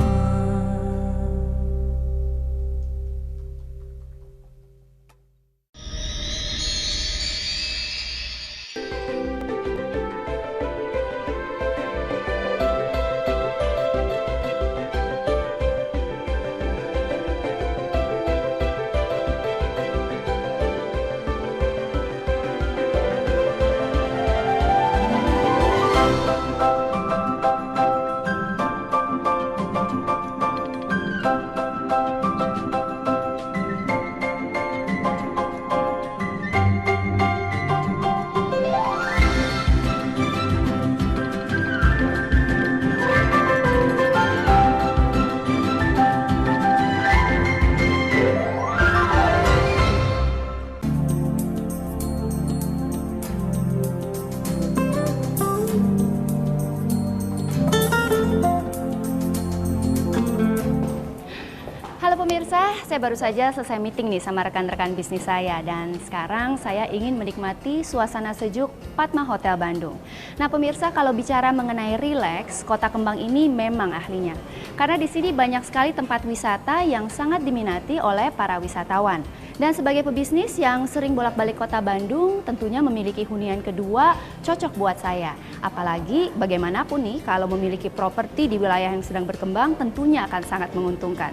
Pemirsa, saya baru saja selesai meeting nih sama rekan-rekan bisnis saya dan sekarang saya ingin menikmati suasana sejuk Padma Hotel Bandung. Nah pemirsa, kalau bicara mengenai rileks, Kota Kembang ini memang ahlinya. Karena di sini banyak sekali tempat wisata yang sangat diminati oleh para wisatawan. Dan sebagai pebisnis yang sering bolak-balik Kota Bandung, tentunya memiliki hunian kedua cocok buat saya. Apalagi bagaimanapun nih, kalau memiliki properti di wilayah yang sedang berkembang tentunya akan sangat menguntungkan.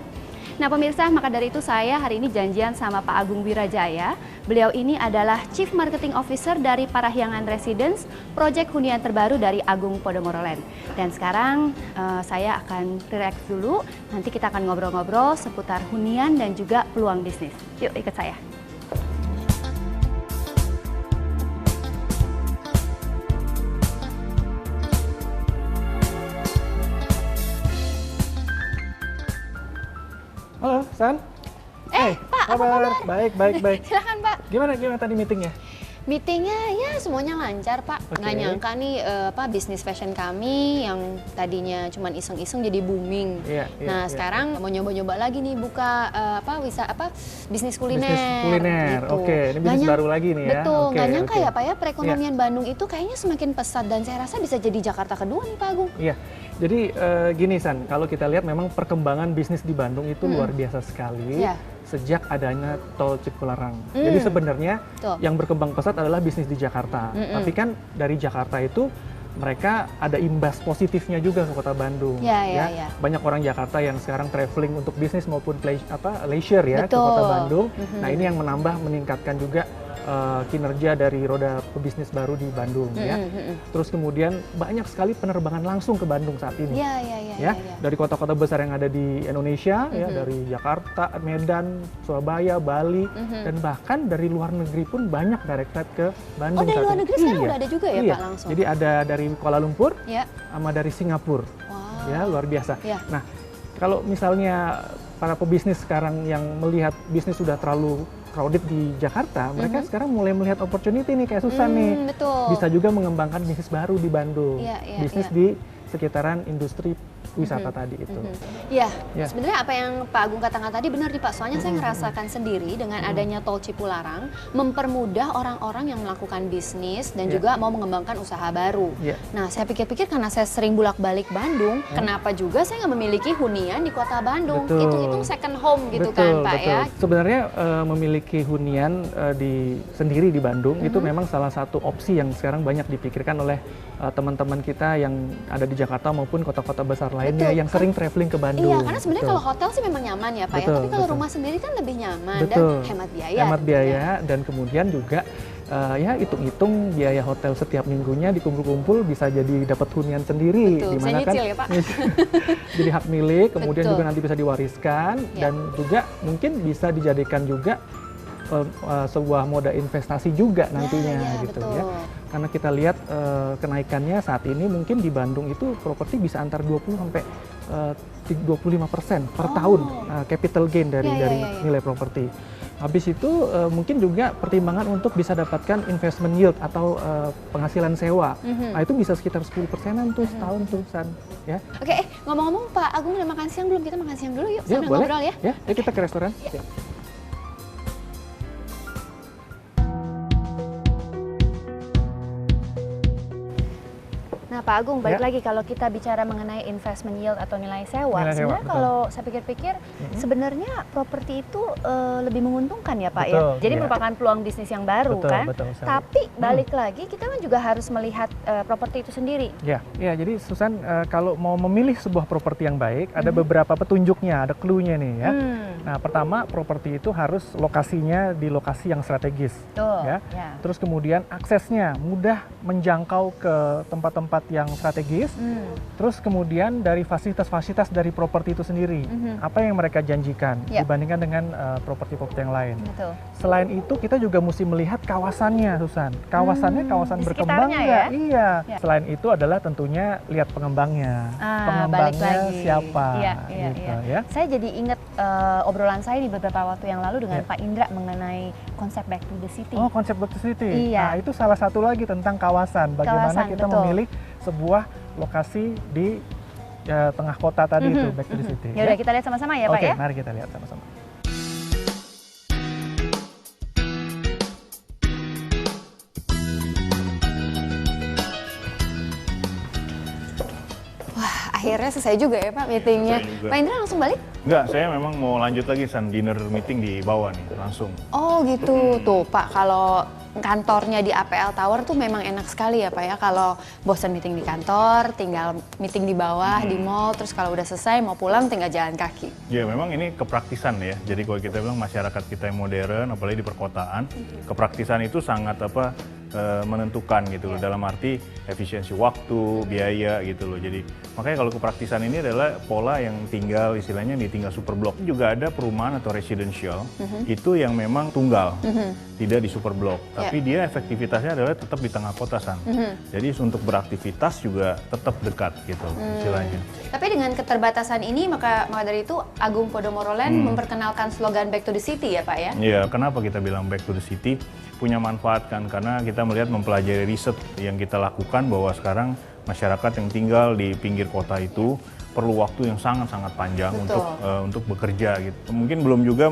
Nah pemirsa, maka dari itu saya hari ini janjian sama Pak Agung Wirajaya. Beliau ini adalah Chief Marketing Officer dari Parahyangan Residence, proyek hunian terbaru dari Agung Podomoro Land. Dan sekarang saya akan relax dulu, nanti kita akan ngobrol-ngobrol seputar hunian dan juga peluang bisnis. Yuk ikut saya. Halo, San. Pak, apa kabar? kabar? Baik. Silakan, Pak. Gimana tadi meetingnya? Meetingnya ya semuanya lancar, Pak. Oke. Nggak nyangka nih bisnis fashion kami yang tadinya cuma iseng-iseng jadi booming. Iya. Sekarang mau nyoba-nyoba lagi nih buka bisnis kuliner. Bisnis kuliner. Gitu. Oke, ini bisnis baru lagi nih ya. Betul, Oke, nggak nyangka oke. ya Pak ya, perekonomian Bandung itu kayaknya semakin pesat dan saya rasa bisa jadi Jakarta kedua nih Pak Agung. Iya. Jadi gini San, kalau kita lihat memang perkembangan bisnis di Bandung itu luar biasa sekali sejak adanya tol Cipularang. Jadi sebenarnya yang berkembang pesat adalah bisnis di Jakarta. Tapi kan dari Jakarta itu mereka ada imbas positifnya juga ke Kota Bandung. Ya. Banyak orang Jakarta yang sekarang traveling untuk bisnis maupun leisure ya ke Betul. Kota Bandung. Nah ini yang meningkatkan juga kinerja dari roda pebisnis baru di Bandung ya. Terus kemudian banyak sekali penerbangan langsung ke Bandung saat ini. Iya. Dari kota-kota besar yang ada di Indonesia ya, dari Jakarta, Medan, Surabaya, Bali dan bahkan dari luar negeri pun banyak direct flight ke Bandung. Oh, dari saat luar ini. negeri sekarang udah ada juga ya Iya. Pak langsung. Jadi ada dari Kuala Lumpur sama dari Singapura. Wow. Ya, luar biasa. Iya. Nah, kalau misalnya para pebisnis sekarang yang melihat bisnis sudah terlalu crowded di Jakarta, mereka sekarang mulai melihat opportunity nih kayak Susan nih. Betul. Bisa juga mengembangkan bisnis baru di Bandung. Bisnis di sekitaran industri wisata tadi itu. Iya, sebenarnya apa yang Pak Agung katakan tadi benar nih Pak. Soalnya saya ngerasakan sendiri dengan adanya tol Cipularang mempermudah orang-orang yang melakukan bisnis dan juga mau mengembangkan usaha baru. Nah, saya pikir-pikir karena saya sering bolak-balik Bandung, kenapa juga saya nggak memiliki hunian di Kota Bandung? Itu second home gitu kan Pak ya. Sebenarnya memiliki hunian sendiri di Bandung itu memang salah satu opsi yang sekarang banyak dipikirkan oleh teman-teman kita yang ada di Jakarta maupun kota-kota besar lainnya yang sering traveling ke Bandung. Iya, karena sebenarnya kalau hotel sih memang nyaman ya Pak ya, tapi kalau rumah sendiri kan lebih nyaman dan hemat biaya. Hemat biaya dan kemudian juga hitung-hitung biaya hotel setiap minggunya dikumpul-kumpul bisa jadi dapat hunian sendiri. Betul, Dimana saya nyicil ya Pak. Jadi hak milik, kemudian juga nanti bisa diwariskan dan juga mungkin bisa dijadikan juga sebuah moda investasi juga nantinya gitu ya. Karena kita lihat kenaikannya saat ini mungkin di Bandung itu properti bisa antar 20 sampai 25% per tahun capital gain dari nilai properti. Habis itu mungkin juga pertimbangan untuk bisa dapatkan investment yield atau penghasilan sewa. Nah itu bisa sekitar 10%-an tuh setahun tuh San. Ya. Oke, ngomong-ngomong Pak Agung udah makan siang belum? Kita makan siang dulu yuk sambil boleh. ngobrol ya. Ya, kita ke restoran. Pak Agung, balik Ya. lagi kalau kita bicara mengenai investment yield atau nilai sewa, Nilai sewa, sebenarnya betul. kalau saya pikir-pikir, sebenarnya properti itu lebih menguntungkan ya Pak ya. Betul, Jadi ya. merupakan peluang bisnis yang baru Betul, kan. betul sekali. Tapi balik lagi kita kan juga harus melihat properti itu sendiri. Ya, jadi Susan kalau mau memilih sebuah properti yang baik, ada beberapa petunjuknya, ada clue-nya nih ya. Nah, pertama properti itu harus lokasinya di lokasi yang strategis, Betul, ya. ya. Terus kemudian aksesnya mudah menjangkau ke tempat-tempat yang strategis. Terus kemudian dari fasilitas-fasilitas dari properti itu sendiri, apa yang mereka janjikan Ya. dibandingkan dengan properti-properti yang lain. Betul. Selain itu kita juga mesti melihat kawasannya, Susan. Kawasannya kawasan di berkembang sekitarnya nggak? ya? Iya. Ya. Selain itu adalah tentunya lihat pengembangnya. Balik Pengembangnya lagi. siapa? Iya, gitu, iya. ya. Saya jadi ingat obrolan saya di beberapa waktu yang lalu dengan Ya. Pak Indra mengenai konsep Back to the City. Oh, konsep Back to the City. Iya. Nah, itu salah satu lagi tentang kawasan. Bagaimana Kawasan, kita betul. memilih sebuah lokasi di tengah kota tadi itu Back to the City. Ya udah kita lihat sama-sama ya Pak Oke, ya. mari kita lihat sama-sama. Akhirnya selesai juga ya Pak meetingnya. Selesai juga. Pak Indra langsung balik? Enggak, saya memang mau lanjut lagi dinner meeting di bawah nih, langsung. Oh gitu, tuh Pak kalau kantornya di APL Tower tuh memang enak sekali ya Pak ya. Kalau bosan meeting di kantor, tinggal meeting di bawah, di mall, terus kalau udah selesai mau pulang tinggal jalan kaki. Ya memang ini kepraktisan ya. Jadi kalau kita bilang masyarakat kita yang modern, apalagi di perkotaan, kepraktisan itu sangat menentukan gitu loh. Dalam arti efisiensi waktu, biaya gitu loh. Jadi makanya kalau kepraktisan ini adalah pola yang tinggal istilahnya ditinggal super blok. Juga ada perumahan atau residential itu yang memang tunggal, tidak di super blok. Tapi dia efektivitasnya adalah tetap di tengah kota San. Jadi untuk beraktivitas juga tetap dekat gitu istilahnya. Tapi dengan keterbatasan ini maka dari itu Agung Podomoro Land memperkenalkan slogan Back to the City ya Pak ya? Iya, kenapa kita bilang Back to the City? Punya manfaat kan, karena kita melihat mempelajari riset yang kita lakukan bahwa sekarang masyarakat yang tinggal di pinggir kota itu perlu waktu yang sangat-sangat panjang untuk bekerja gitu. Mungkin belum juga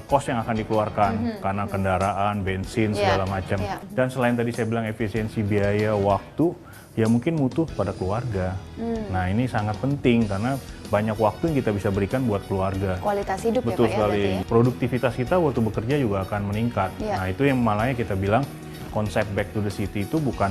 kos yang akan dikeluarkan karena kendaraan, bensin segala macam. Dan selain tadi saya bilang efisiensi biaya, waktu, ya mungkin mutu pada keluarga. Nah ini sangat penting karena banyak waktu yang kita bisa berikan buat keluarga. Kualitas hidup Betul ya Pak sekali. ya? Berarti ya? Produktivitas kita waktu bekerja juga akan meningkat. Iya. Nah itu yang malahnya kita bilang konsep Back to the City itu bukan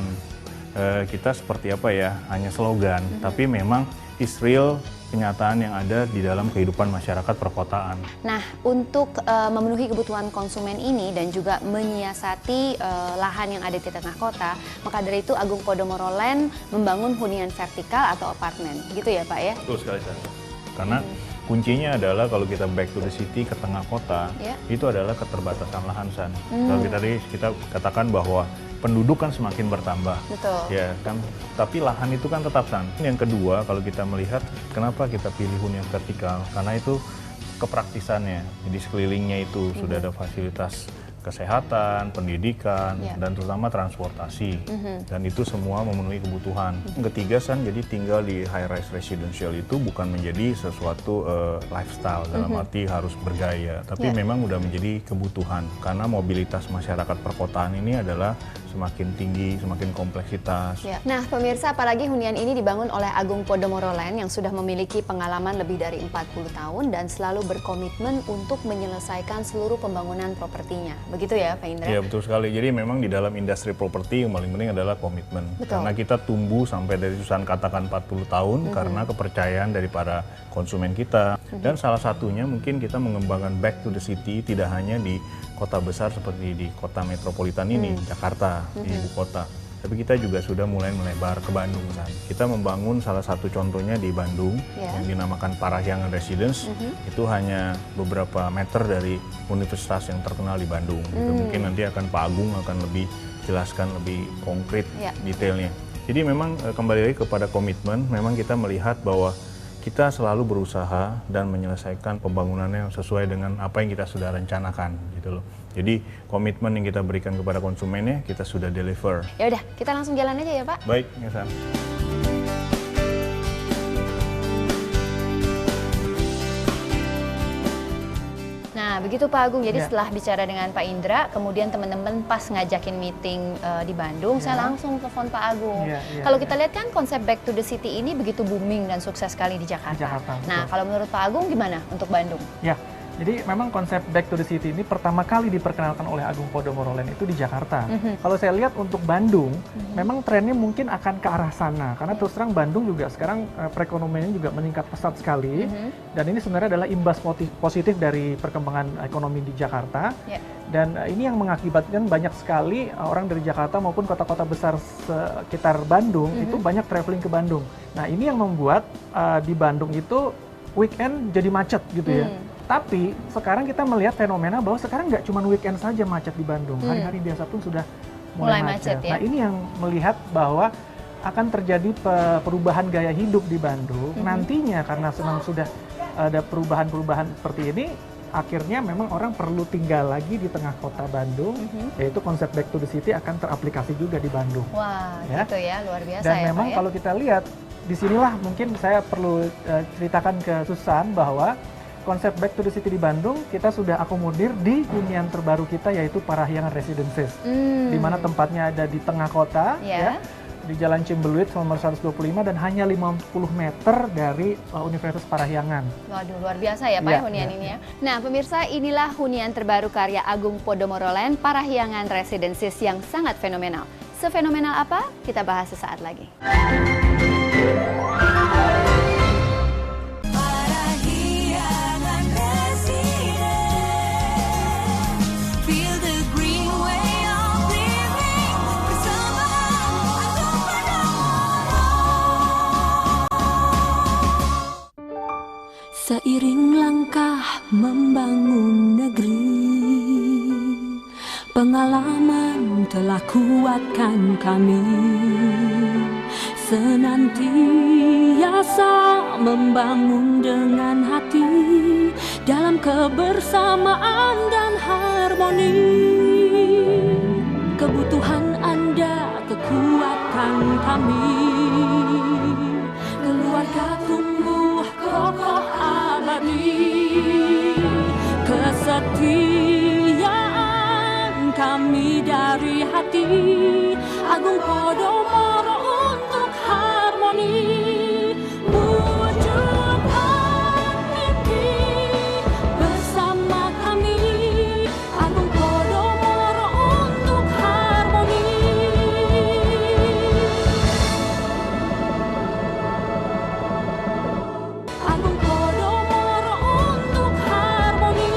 kita seperti apa ya, hanya slogan, tapi memang is real kenyataan yang ada di dalam kehidupan masyarakat perkotaan. Nah, untuk memenuhi kebutuhan konsumen ini dan juga menyiasati lahan yang ada di tengah kota, maka dari itu Agung Podomoro Land membangun hunian vertikal atau apartemen. Gitu ya Pak ya? Betul sekali, San. Karena kuncinya adalah kalau kita back to the city ke tengah kota, itu adalah keterbatasan lahan, San. Kalau kita katakan bahwa penduduk kan semakin bertambah. Betul. Ya kan, tapi lahan itu kan tetap, San. Yang kedua, kalau kita melihat kenapa kita pilih hunian vertikal, karena itu kepraktisannya. Jadi sekelilingnya itu sudah ada fasilitas kesehatan, pendidikan, dan terutama transportasi. Dan itu semua memenuhi kebutuhan. Yang ketiga, San, jadi tinggal di high-rise residential itu bukan menjadi sesuatu lifestyle, dalam arti harus bergaya. Tapi memang udah menjadi kebutuhan. Karena mobilitas masyarakat perkotaan ini adalah semakin tinggi, semakin kompleksitas. Nah, pemirsa, apalagi hunian ini dibangun oleh Agung Podomoro Land yang sudah memiliki pengalaman lebih dari 40 tahun dan selalu berkomitmen untuk menyelesaikan seluruh pembangunan propertinya. Begitu ya, Pak Indra? Iya, betul sekali. Jadi memang di dalam industri properti yang paling penting adalah komitmen. Betul. Karena kita tumbuh sampai dari Susan katakan 40 tahun karena kepercayaan dari para konsumen kita. Dan salah satunya mungkin kita mengembangkan back to the city tidak hanya di kota besar seperti di kota metropolitan ini, Jakarta, di ibu kota. Tapi kita juga sudah mulai melebar ke Bandung, San. Kita membangun salah satu contohnya di Bandung yang dinamakan Parahyangan Residence. Itu hanya beberapa meter dari universitas yang terkenal di Bandung. Gitu. Mungkin nanti akan Pak Agung akan lebih jelaskan lebih konkret detailnya. Jadi memang kembali lagi kepada komitmen, memang kita melihat bahwa kita selalu berusaha dan menyelesaikan pembangunannya sesuai dengan apa yang kita sudah rencanakan gitu loh. Jadi komitmen yang kita berikan kepada konsumennya kita sudah deliver. Ya udah, kita langsung jalan aja ya, Pak. Baik, ya San. Nah, Nah, begitu Pak Agung. Jadi Ya. setelah bicara dengan Pak Indra, kemudian teman-teman pas ngajakin meeting di Bandung, saya langsung telepon Pak Agung. Kalau kita lihat kan konsep Back to the City ini begitu booming dan sukses sekali di Jakarta. Nah, kalau menurut Pak Agung gimana untuk Bandung? Ya, jadi memang konsep Back to the City ini pertama kali diperkenalkan oleh Agung Podomoro Land itu di Jakarta. Kalau saya lihat untuk Bandung, memang trennya mungkin akan ke arah sana. Karena terus terang Bandung juga sekarang perekonomiannya juga meningkat pesat sekali. Dan ini sebenarnya adalah imbas positif dari perkembangan ekonomi di Jakarta. Dan ini yang mengakibatkan banyak sekali orang dari Jakarta maupun kota-kota besar sekitar Bandung itu banyak traveling ke Bandung. Nah, ini yang membuat di Bandung itu weekend jadi macet gitu ya. Tapi sekarang kita melihat fenomena bahwa sekarang nggak cuma weekend saja macet di Bandung, hari-hari biasa pun sudah mulai macet. Ya? Nah, ini yang melihat bahwa akan terjadi perubahan gaya hidup di Bandung. Nantinya karena sudah ada perubahan-perubahan seperti ini, akhirnya memang orang perlu tinggal lagi di tengah kota Bandung, yaitu konsep Back to the City akan teraplikasi juga di Bandung. Wah, gitu ya, luar biasa. Dan ya, memang Pak, ya? kalau kita lihat, disinilah mungkin saya perlu ceritakan ke Susan bahwa konsep Back to the City di Bandung kita sudah akomodir di hunian terbaru kita, yaitu Parahyangan Residences, di mana tempatnya ada di tengah kota, ya, di Jalan Cimbeluit nomor 125 dan hanya 50 meter dari Universitas Parahyangan. Waduh, luar biasa ya Pak ya, hunian ini ya. Nah pemirsa, inilah hunian terbaru karya Agung Podomoro Land Parahyangan Residences yang sangat fenomenal. Sefenomenal apa? Kita bahas sesaat lagi. Seiring langkah membangun negeri, pengalaman telah kuatkan kami, senantiasa membangun dengan hati, dalam kebersamaan dan harmoni. Kebutuhan Anda, kekuatan kami, keluarga tumbuh kokoh abadi, kesetiaan kami dari hati, Agung Podomoro untuk harmoni. Wujudkan mimpi bersama kami, Agung Podomoro untuk harmoni. Agung Podomoro untuk harmoni.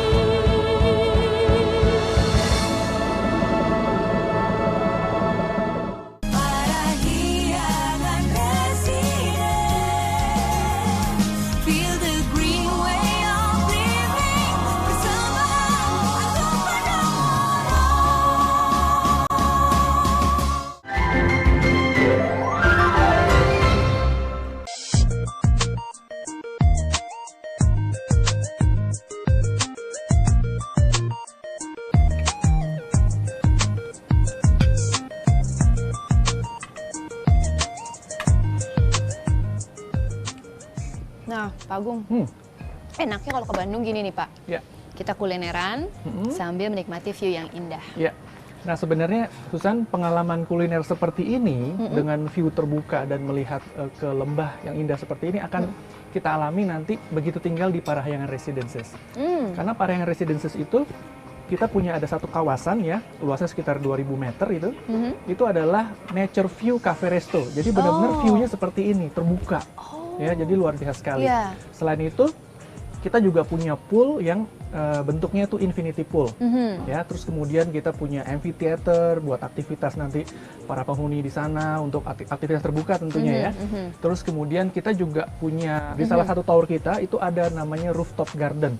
Parahyangan Residence, feel the green way of living bersama Agung Podomoro. Nah, Pak Agung, enaknya kalau ke Bandung gini nih Pak. Ya. Kita kulineran sambil menikmati view yang indah. Ya. Nah sebenarnya Susan, pengalaman kuliner seperti ini dengan view terbuka dan melihat ke lembah yang indah seperti ini akan kita alami nanti begitu tinggal di Parahyangan Residences. Karena Parahyangan Residences itu kita punya ada satu kawasan ya, luasnya sekitar 2000 meter itu adalah nature view cafe resto. Jadi benar-benar view-nya seperti ini, terbuka. Ya, jadi luar biasa sekali. Selain itu, kita juga punya pool yang bentuknya itu infinity pool. Ya, terus kemudian kita punya amphitheater buat aktivitas nanti para penghuni di sana untuk aktivitas terbuka tentunya ya. Terus kemudian kita juga punya di salah satu tower kita itu ada namanya rooftop garden.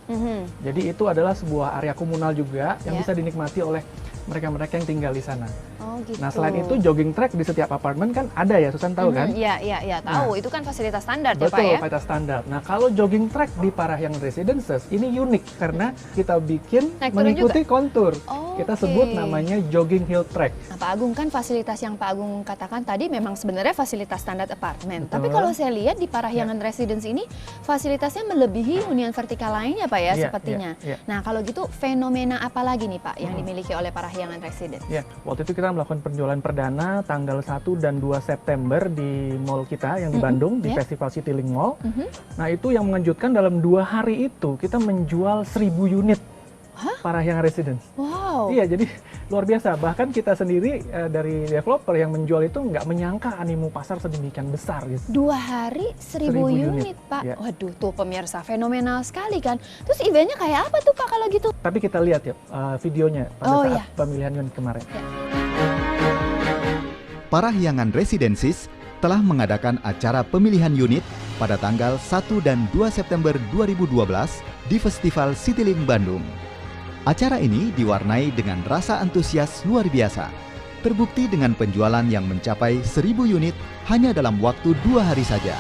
Jadi itu adalah sebuah area komunal juga yang bisa dinikmati oleh mereka-mereka yang tinggal di sana. Oh gitu. Nah selain itu jogging track di setiap apartemen kan ada ya, Susan tahu kan? Iya tahu. Itu kan fasilitas standar ya Pak Betul, ya? fasilitas standar. Nah kalau jogging track di Parahyangan Residences ini unik karena kita bikin Naik turun mengikuti juga? kontur. Oh, Kita oke. sebut namanya jogging hill track. Nah, Pak Agung, kan fasilitas yang Pak Agung katakan tadi memang sebenarnya fasilitas standar apartemen. Betul. Tapi kalau saya lihat di Parahyangan Residence ini fasilitasnya melebihi hunian vertikal lainnya Pak ya, Iya, sepertinya. iya. Nah kalau gitu fenomena apa lagi nih Pak yang dimiliki oleh Parahyangan Residence? Ya, waktu itu kita melakukan penjualan perdana tanggal 1 dan 2 September di mall kita yang di Bandung, di ya. Festival Citylink Mall. Nah itu yang mengejutkan, dalam 2 hari itu kita menjual 1000 unit Parahyangan Residence. Wow. Iya, jadi luar biasa. Bahkan kita sendiri dari developer yang menjual itu nggak menyangka animo pasar sedemikian besar gitu. 2 hari 1000 unit Pak. Ya. Waduh tuh pemirsa, fenomenal sekali kan. Terus eventnya kayak apa tuh Pak kalau gitu? Tapi kita lihat ya videonya pada Oh, saat iya. pemilihan unit kemarin. Parahyangan Residences telah mengadakan acara pemilihan unit pada tanggal 1 dan 2 September 2012 di Festival Citylink Bandung. Acara ini diwarnai dengan rasa antusias luar biasa, terbukti dengan penjualan yang mencapai 1000 unit hanya dalam waktu 2 hari saja.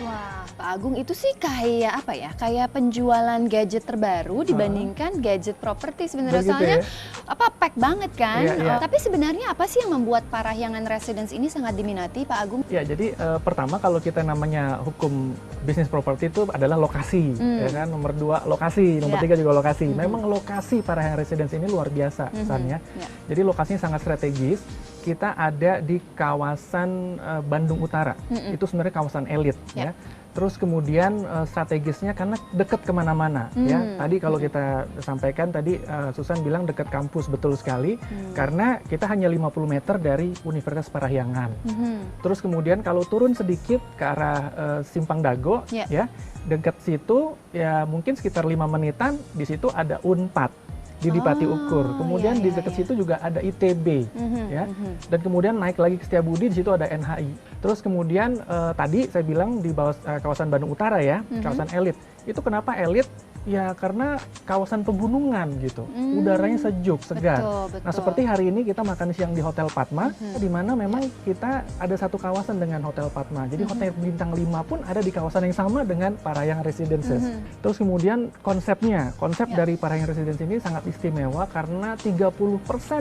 Wah, Pak Agung, itu sih kayak apa ya? Kayak penjualan gadget terbaru dibandingkan gadget properti sebenarnya. Begitu Soalnya ya? pack banget kan. Iya, iya. Tapi sebenarnya apa sih yang membuat Parahyangan Residence ini sangat diminati Pak Agung? Ya, jadi pertama kalau kita namanya hukum bisnis properti itu adalah lokasi, ya kan. Nomor 2 lokasi, nomor 3 juga lokasi. Memang lokasi Parahyangan Residence ini luar biasa, Sannya. Jadi lokasinya sangat strategis. Kita ada di kawasan Bandung Utara. Itu sebenarnya kawasan elit, ya. Terus kemudian strategisnya karena dekat kemana-mana, ya. Tadi kalau kita sampaikan tadi Susan bilang dekat kampus, betul sekali. Karena kita hanya 50 meter dari Universitas Parahyangan. Terus kemudian kalau turun sedikit ke arah Simpang Dago, ya, dekat situ ya mungkin sekitar 5 menitan, di situ ada Unpad di Dipati Ukur. Kemudian di dekat situ juga ada ITB, ya. Dan kemudian naik lagi ke Setiabudi, di situ ada NHI. Terus kemudian tadi saya bilang di bawah kawasan Bandung Utara ya, kawasan elit. Itu kenapa elit? Ya karena kawasan pegunungan gitu, udaranya sejuk, segar. Betul. Nah seperti hari ini kita makan siang di Hotel Padma, di mana memang kita ada satu kawasan dengan Hotel Padma. Jadi hotel bintang 5 pun ada di kawasan yang sama dengan Parahyangan Residences. Terus kemudian konsep dari Parahyangan Residences ini sangat istimewa karena 30%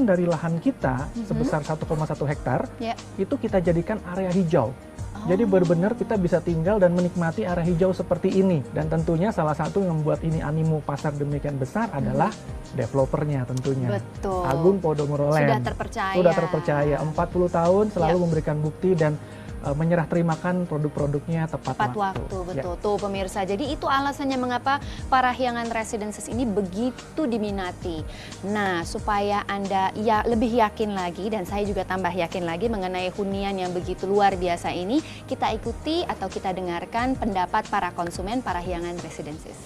dari lahan kita sebesar 1,1 hektar itu kita jadikan area hijau. Jadi benar-benar kita bisa tinggal dan menikmati area hijau seperti ini. Dan tentunya salah satu yang membuat ini animo pasar demikian besar adalah developernya tentunya. Betul. Agung Podomoro Land. Sudah terpercaya. 40 tahun selalu memberikan bukti dan menyerah terimakan produk-produknya tepat waktu. Betul. Tuh pemirsa, jadi itu alasannya mengapa Parahyangan Residences ini begitu diminati. Nah, supaya Anda lebih yakin lagi dan saya juga tambah yakin lagi mengenai hunian yang begitu luar biasa ini, kita ikuti atau kita dengarkan pendapat para konsumen Parahyangan Residences.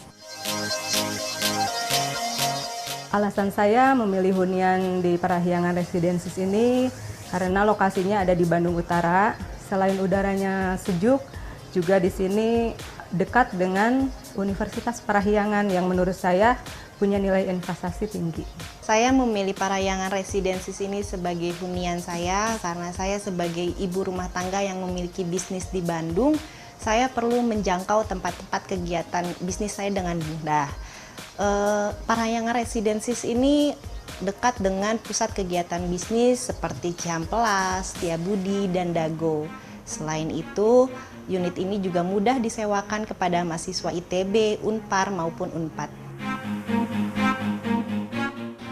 Alasan saya memilih hunian di Parahyangan Residences ini karena lokasinya ada di Bandung Utara. Selain udaranya sejuk, juga di sini dekat dengan Universitas Parahyangan yang menurut saya punya nilai investasi tinggi. Saya memilih Parahyangan Residences ini sebagai hunian saya karena saya sebagai ibu rumah tangga yang memiliki bisnis di Bandung, saya perlu menjangkau tempat-tempat kegiatan bisnis saya dengan mudah. Parahyangan Residences ini dekat dengan pusat kegiatan bisnis seperti Cihampelas, Setiabudi, dan Dago. Selain itu, unit ini juga mudah disewakan kepada mahasiswa ITB, Unpar, maupun Unpad.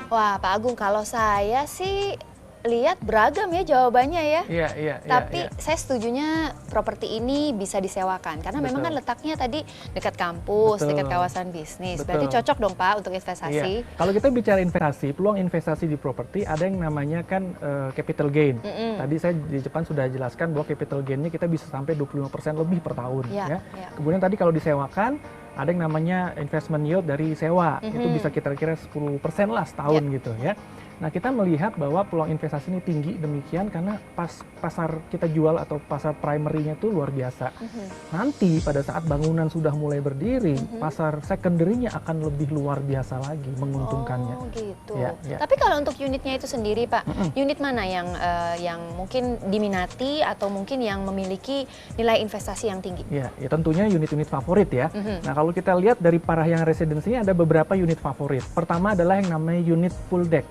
Wah, Pak Agung, kalau saya sih lihat beragam ya jawabannya ya. Iya. Tapi saya setujunya properti ini bisa disewakan karena memang kan letaknya tadi dekat kampus, dekat kawasan bisnis. Berarti cocok dong Pak untuk investasi. Iya. Kalau kita bicara investasi, peluang investasi di properti ada yang namanya kan capital gain. Tadi saya di depan sudah jelaskan bahwa capital gainnya kita bisa sampai 25% lebih per tahun. Ya. Kemudian tadi kalau disewakan ada yang namanya investment yield dari sewa. Itu bisa kira-kira 10% lah setahun gitu ya. Nah, kita melihat bahwa peluang investasi ini tinggi demikian karena pasar kita jual atau pasar primary-nya itu luar biasa. Nanti pada saat bangunan sudah mulai berdiri, pasar secondary-nya akan lebih luar biasa lagi menguntungkannya. Oh gitu. Ya, ya. Tapi kalau untuk unitnya itu sendiri Pak, unit mana yang mungkin diminati atau mungkin yang memiliki nilai investasi yang tinggi? Ya, ya tentunya unit-unit favorit ya. Nah, kalau kita lihat dari Parahyangan Residency ada beberapa unit favorit. Pertama adalah yang namanya unit full deck.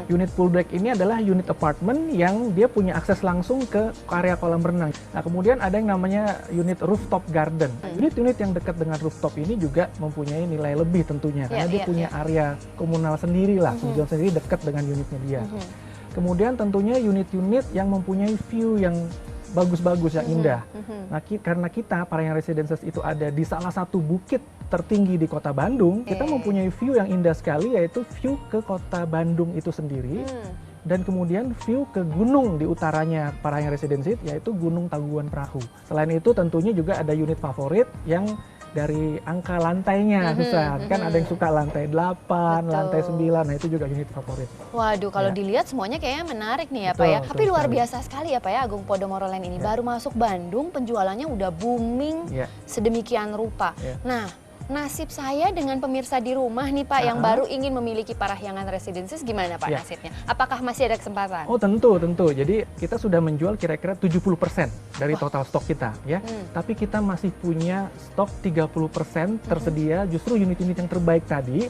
Unit full deck ini adalah unit apartemen yang dia punya akses langsung ke area kolam renang. Nah, kemudian ada yang namanya unit rooftop garden. Unit-unit yang dekat dengan rooftop ini juga mempunyai nilai lebih tentunya karena dia punya area komunal sendiri lah, tujuan sendiri dekat dengan unitnya dia. Kemudian tentunya unit-unit yang mempunyai view yang bagus-bagus, yang indah. Nah, karena kita Parahyangan Residences itu ada di salah satu bukit tertinggi di kota Bandung, kita mempunyai view yang indah sekali, yaitu view ke kota Bandung itu sendiri, dan kemudian view ke gunung di utaranya Parahyangan Residences, yaitu Gunung Tangkuban Perahu. Selain itu tentunya juga ada unit favorit yang dari angka lantainya besar. Kan ada yang suka lantai 8, lantai 9, nah itu juga unit favorit. Waduh, kalau dilihat semuanya kayaknya menarik nih ya Pak ya. Tapi luar biasa sekali ya Pak ya, Agung Podomoro Land ini. Baru masuk Bandung, penjualannya udah booming sedemikian rupa. Nah, nasib saya dengan pemirsa di rumah nih Pak yang baru ingin memiliki Parahyangan Residences gimana Pak nasibnya? Apakah masih ada kesempatan? Oh tentu. Jadi kita sudah menjual kira-kira 70% dari total stok kita ya. Tapi kita masih punya stok 30% tersedia, justru unit-unit yang terbaik tadi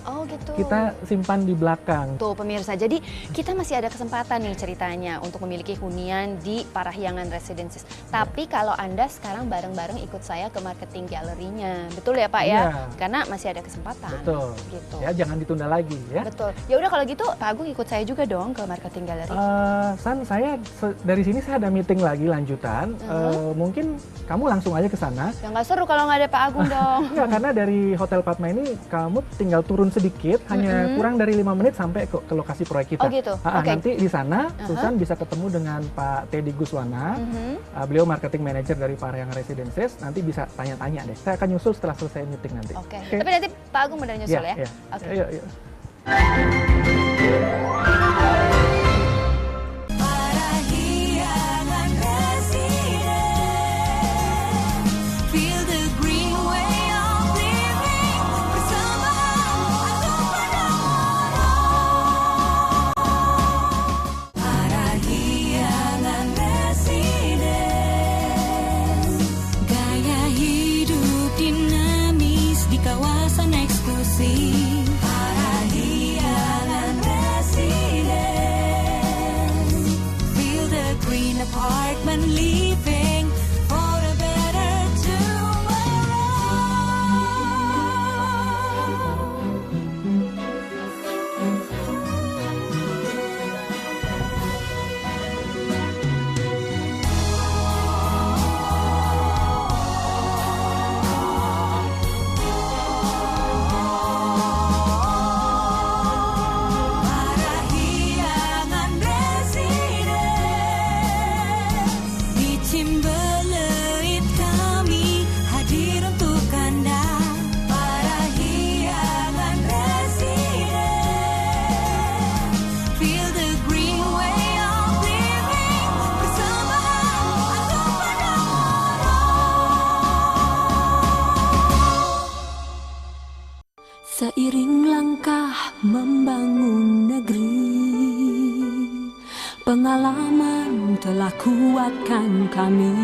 kita simpan di belakang. Tuh pemirsa, jadi kita masih ada kesempatan nih ceritanya untuk memiliki hunian di Parahyangan Residences. Tapi kalau Anda sekarang bareng-bareng ikut saya ke marketing gallery-nya. Betul ya Pak ya? Karena masih ada kesempatan. Betul. Gitu. Ya jangan ditunda lagi ya. Betul. Ya udah kalau gitu Pak Agung ikut saya juga dong ke marketing gallery. Saya dari sini saya ada meeting lagi lanjutan. Mungkin kamu langsung aja ke sana. Ya nggak seru kalau nggak ada Pak Agung dong. Enggak, karena dari Hotel Padma ini kamu tinggal turun sedikit, hanya kurang dari 5 menit sampai ke lokasi proyek kita. Oh gitu. Nanti di sana Susan bisa ketemu dengan Pak Teddy Guswana. Beliau marketing manager dari Parahyangan Residences. Nanti bisa tanya-tanya deh. Saya akan nyusul setelah selesai meeting nanti. Oke. Tapi nanti Pak Agung benar nyusul ya? Oke. Yuk. Parahyangan Residence. Feel the green apartment living for a better Parahyangan Residence. Di Cimbeleit kami hadir untuk Anda. Parahyangan Residence. Feel the green way of living bersama Agung Podomoro. Seiring langkah membangun negeri, pengalaman telah kuatkan kami.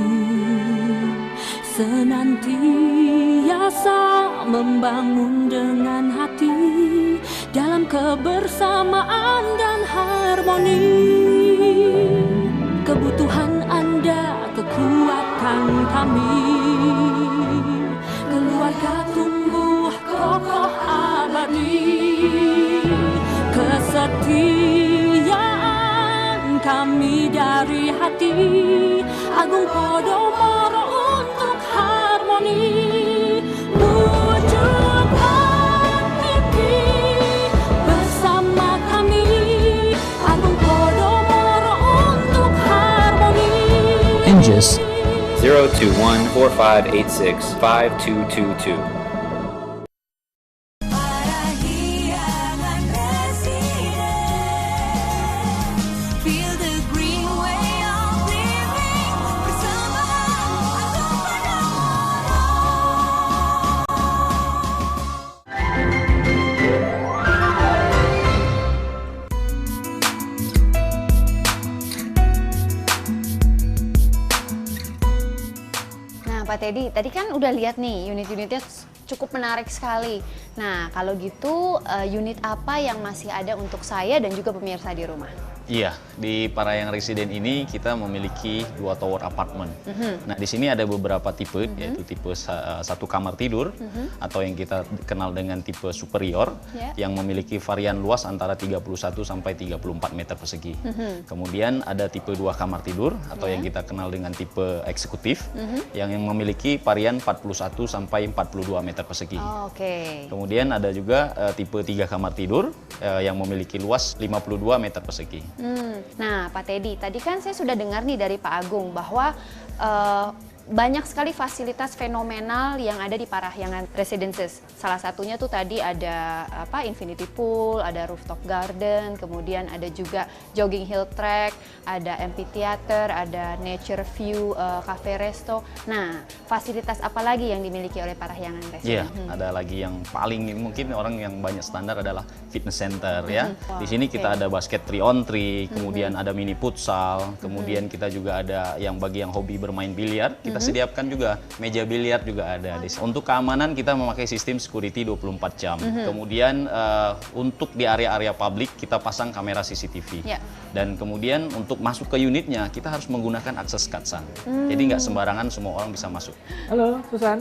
Senantiasa membangun dengan hati dalam kebersamaan dan harmoni. Kebutuhan Anda, kekuatan kami. Keluarga tumbuh kokoh abadi. Kesetiaan kami dari hati. Agung Podomoro untuk harmoni. Wujudkan mimpi bersama kami. Agung Podomoro untuk harmoni. Injust 021-4586-5222. Parahyangan Residence. Pak Teddy, tadi kan udah lihat nih unit-unitnya cukup menarik sekali. Nah, kalau gitu unit apa yang masih ada untuk saya dan juga pemirsa di rumah? Iya, di Parahyangan Residen ini kita memiliki 2 tower apartemen. Nah, di sini ada beberapa tipe, yaitu tipe 1 kamar tidur atau yang kita kenal dengan tipe superior yang memiliki varian luas antara 31 sampai 34 meter persegi. Kemudian ada tipe 2 kamar tidur atau yang kita kenal dengan tipe eksekutif yang memiliki varian 41 sampai 42 meter persegi. Kemudian ada juga tipe 3 kamar tidur yang memiliki luas 52 meter persegi. Nah, Pak Teddy, tadi kan saya sudah dengar nih dari Pak Agung bahwa banyak sekali fasilitas fenomenal yang ada di Parahyangan Residences. Salah satunya tuh tadi ada infinity pool, ada rooftop garden, kemudian ada juga jogging hill track, ada amphitheater, ada nature view, cafe resto. Nah, fasilitas apa lagi yang dimiliki oleh Parahyangan Residence? Iya, ada lagi yang paling mungkin orang yang banyak standar adalah fitness center ya. Di sini kita ada basket 3-on-3, kemudian ada mini futsal, kemudian kita juga ada yang bagi yang hobi bermain biliar, kita sediakan juga meja biliar juga ada. Untuk keamanan kita memakai sistem security 24 jam. Kemudian untuk di area-area publik kita pasang kamera CCTV. Dan kemudian untuk masuk ke unitnya kita harus menggunakan akses card. Jadi nggak sembarangan semua orang bisa masuk. Halo, Susan.